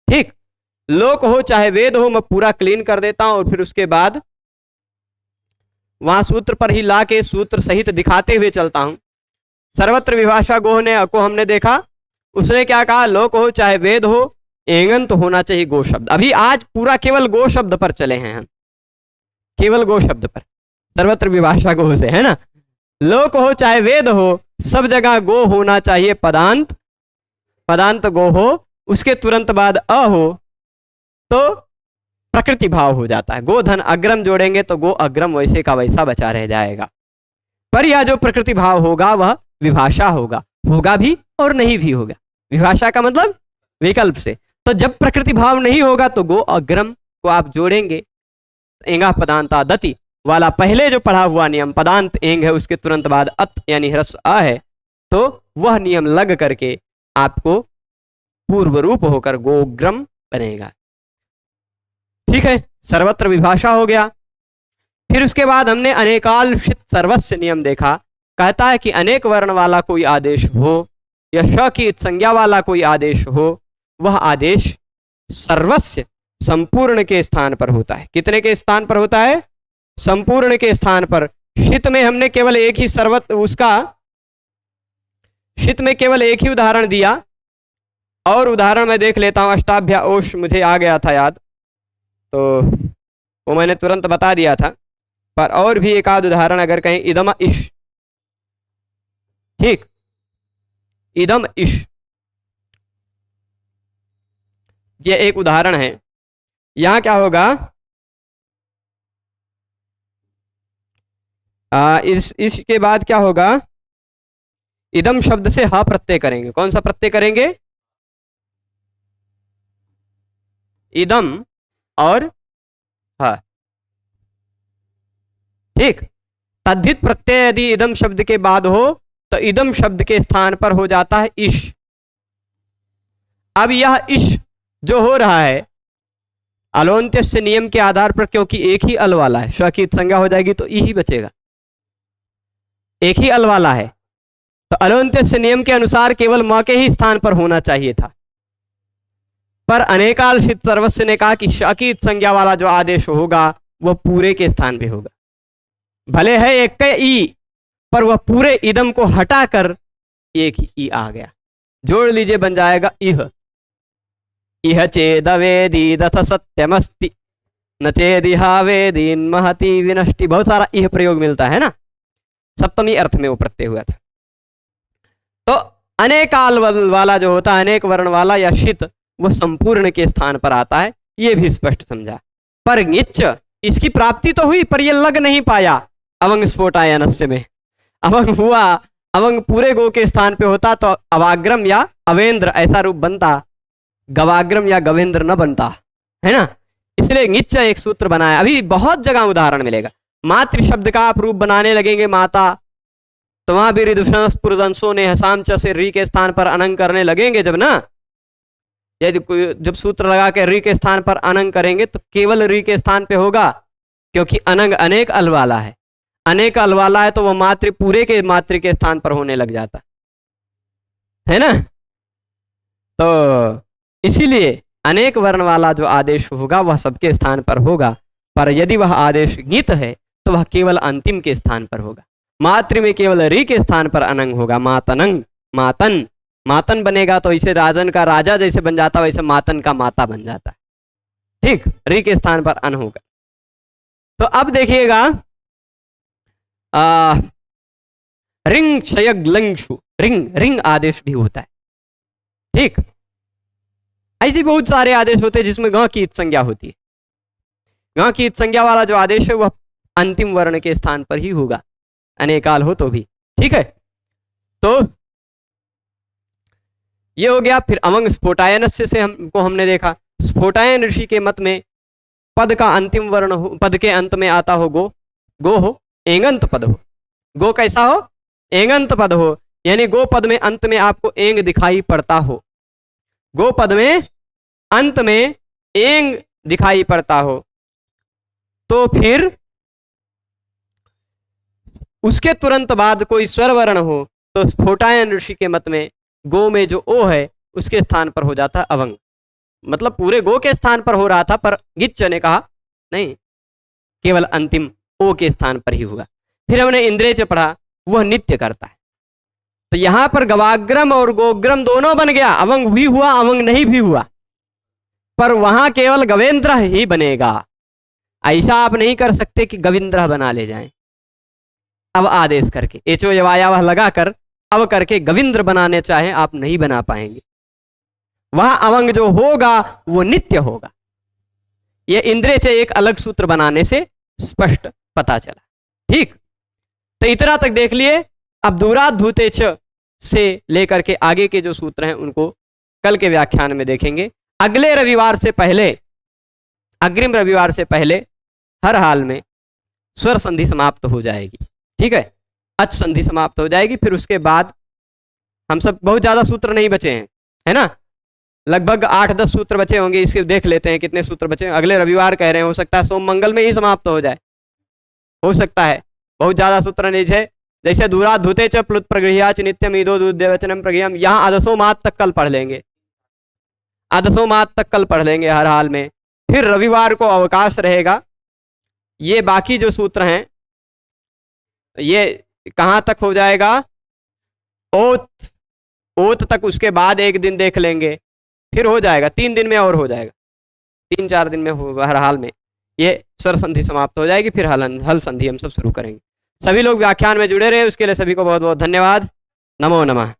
ठीक, लोक हो चाहे वेद हो, मैं पूरा क्लीन कर देता हूं और फिर उसके बाद वहां सूत्र पर ही ला के सूत्र सहित दिखाते हुए चलता हूं। सर्वत्र विभाषा गोह ने को हमने देखा, उसने क्या कहा, लोक हो चाहे वेद हो, एंगंत होना चाहिए गो शब्द। अभी आज पूरा केवल गो शब्द पर चले हैं हम, केवल गो शब्द पर, सर्वत्र विभाषा गो से, है ना। लोक हो चाहे वेद हो, सब जगह गो होना चाहिए पदांत, पदांत गो हो, उसके तुरंत बाद अ हो तो प्रकृति भाव हो जाता है। गोधन अग्रम जोड़ेंगे तो गो अग्रम वैसे का वैसा बचा रह जाएगा। पर यह जो प्रकृति भाव होगा वह विभाषा होगा, होगा भी और नहीं भी होगा। विभाषा का मतलब विकल्प से। तो जब प्रकृति भाव नहीं होगा तो गो अग्रम को आप जोड़ेंगे, एंगा पदांता दति वाला पहले जो पढ़ा हुआ नियम, पदांत एंग है उसके तुरंत बाद अत यानी ह्रस्व अ है, तो वह नियम लग करके आपको पूर्व रूप होकर गोग्रम बनेगा। ठीक है, सर्वत्र विभाषा हो गया। फिर उसके बाद हमने अनेकाल सर्वस्व नियम देखा। कहता है कि अनेक वर्ण वाला कोई आदेश हो या श की संज्ञा वाला कोई आदेश हो, वह आदेश सर्वस्व संपूर्ण के स्थान पर होता है। कितने के स्थान पर होता है? संपूर्ण के स्थान पर। शित में हमने केवल एक ही सर्वत्र उसका, शित में केवल एक ही उदाहरण दिया, और उदाहरण मैं देख लेता हूं। अष्टाभ्या ओष मुझे आ गया था याद, तो वो मैंने तुरंत बता दिया था। पर और भी एक आध उदाहरण अगर कहें, इदम इश, ठीक, इदम इश, ये एक उदाहरण है। यहां क्या होगा, इस के बाद क्या होगा, इदम शब्द से हा प्रत्यय करेंगे। कौन सा प्रत्यय करेंगे? इदम और हा, ठीक। तद्धित प्रत्यय यदि इदम शब्द के बाद हो तो इदम शब्द के स्थान पर हो जाता है इश। अब यह इश जो हो रहा है अलोन्त्यस्य नियम के आधार पर, क्योंकि एक ही अल वाला है, श की संज्ञा हो जाएगी तो ई ही बचेगा, एक ही अल वाला है, तो अलोन्त्यस्य नियम के अनुसार केवल म के ही स्थान पर होना चाहिए था। पर अनेकाल सर्वस्व ने कहा कि श की संज्ञा वाला जो आदेश होगा वह पूरे के स्थान पे होगा। भले है एक का ई, पर वह पूरे इदम को हटाकर एक ही ई आ गया। जोड़ लीजिए, बन जाएगा इह। इह चेदवेदी दथ सत्यमस्ति न चेदिहा वेदीन महति विनष्टि। बहुत सारा इह प्रयोग मिलता है ना, सप्तमी अर्थ में वो प्रत्यय हुआ था। तो अनेकाल वाला जो होता है, अनेक वर्ण वाला या शित, वह संपूर्ण के स्थान पर आता है, ये भी स्पष्ट समझा। पर गिच्च, इसकी प्राप्ति तो हुई पर ये लग नहीं पाया अवंग स्फोटायनस्य में। अवंग हुआ, अवंग पूरे गो के स्थान पे होता तो अवाग्रम या अवेंद्र ऐसा रूप बनता, गवाग्रम या गवेंद्र न बनता, है ना। इसलिए गिच्च एक सूत्र बनाया। अभी बहुत जगह उदाहरण मिलेगा। मातृ शब्द का आप रूप बनाने लगेंगे माता, तो वहां भी ऋदुषंसो ने हसाम च से री के स्थान पर अनंग करने लगेंगे जब ना, जब सूत्र लगा के री के स्थान पर अनंग करेंगे तो केवल री के स्थान पे होगा, क्योंकि अनंग अनेक अल वाला है, अनेक अल वाला है तो वह मातृ पूरे के मातृ के स्थान पर होने लग जाता है ना। तो इसीलिए अनेक वर्ण वाला जो आदेश होगा वह सबके स्थान पर होगा, पर यदि वह आदेश गीत है तो वह केवल अंतिम के स्थान पर होगा। मातृ में केवल री के स्थान पर अनंग होगा, मातनंग, मातन, मातन बनेगा तो इसे राजन का राजा जैसे बन जाता वैसे मातन का माता बन जाता है, ठीक, री के स्थान पर अन होगा। तो अब देखिएगा, रिंग क्षयग लंगशु, रिंग, रिंग आदेश भी होता है, ठीक। ऐसे बहुत सारे आदेश होते हैं जिसमें ग की संज्ञा होती है। ग की संज्ञा वाला जो आदेश है वह अंतिम वर्ण के स्थान पर ही होगा, अनेकाल हो तो भी, ठीक है। तो ये हो गया। फिर अवंग स्फोटायनस्य से हमने देखा। स्फोटायन ऋषि के मत में पद का अंतिम वर्ण हो, पद के अंत में आता हो गो, गो हो, एंगंत पद हो। गो कैसा हो? एंगंत पद हो, यानी गो पद में अंत में आपको एंग दिखाई पड़ता हो, गो पद में अंत में एंग दिखाई पड़ता हो, तो फिर उसके तुरंत बाद कोई स्वर वर्ण हो तो स्फोटायन ऋषि के मत में गो में जो ओ है उसके स्थान पर हो जाता है अवंग। मतलब पूरे गो के स्थान पर हो रहा था, पर गिच्च ने कहा नहीं, केवल अंतिम ओ के स्थान पर ही हुआ। फिर हमने इंद्रेच पढ़ा, वह नित्य करता है। तो यहां पर गवाग्रम और गोग्रम दोनों बन गया, अवंग भी हुआ अवंग नहीं भी हुआ, पर वहां केवल गवेंद्र ही बनेगा। ऐसा आप नहीं कर सकते कि गविंद्र बना ले जाएं, अब आदेश करके एचो यवायावह लगाकर अब करके गविंद्र बनाने चाहे आप नहीं बना पाएंगे। वहां अवंग जो होगा वो नित्य होगा। ये इंद्रे से एक अलग सूत्र बनाने से स्पष्ट पता चला। ठीक, तो इतना तक देख लिए। अब दूरात धूते च से लेकर के आगे के जो सूत्र हैं उनको कल के व्याख्यान में देखेंगे। अगले रविवार से पहले, अग्रिम रविवार से पहले हर हाल में स्वर संधि समाप्त हो जाएगी। ठीक है, अच संधि समाप्त हो जाएगी। फिर उसके बाद हम सब, बहुत ज्यादा सूत्र नहीं बचे हैं, है ना, लगभग 8-10 सूत्र बचे होंगे। इसके देख लेते हैं कितने सूत्र बचे हैं। अगले रविवार कह रहे हैं, हो सकता है सोम मंगल में ही समाप्त हो जाए, हो सकता है, बहुत ज्यादा सूत्र नहीं है। जैसे दूरा धुते च प्लुत प्रगृह्याच नित्यम ईदो दूद्यवचनम प्रगृह्यम, यहाँ आदसो मात तक कल पढ़ लेंगे, आदसो मात तक कल पढ़ लेंगे हर हाल में। फिर रविवार को अवकाश रहेगा। ये बाकी जो सूत्र हैं ये कहाँ तक हो जाएगा, ओत, ओत तक, उसके बाद एक दिन देख लेंगे, फिर हो जाएगा 3 दिन में और हो जाएगा, 3-4 दिन में हो, हर हाल में ये स्वर संधि समाप्त हो जाएगी। फिर हल संधि हम सब शुरू करेंगे। सभी लोग व्याख्यान में जुड़े रहे, उसके लिए सभी को बहुत बहुत धन्यवाद। नमो नमः।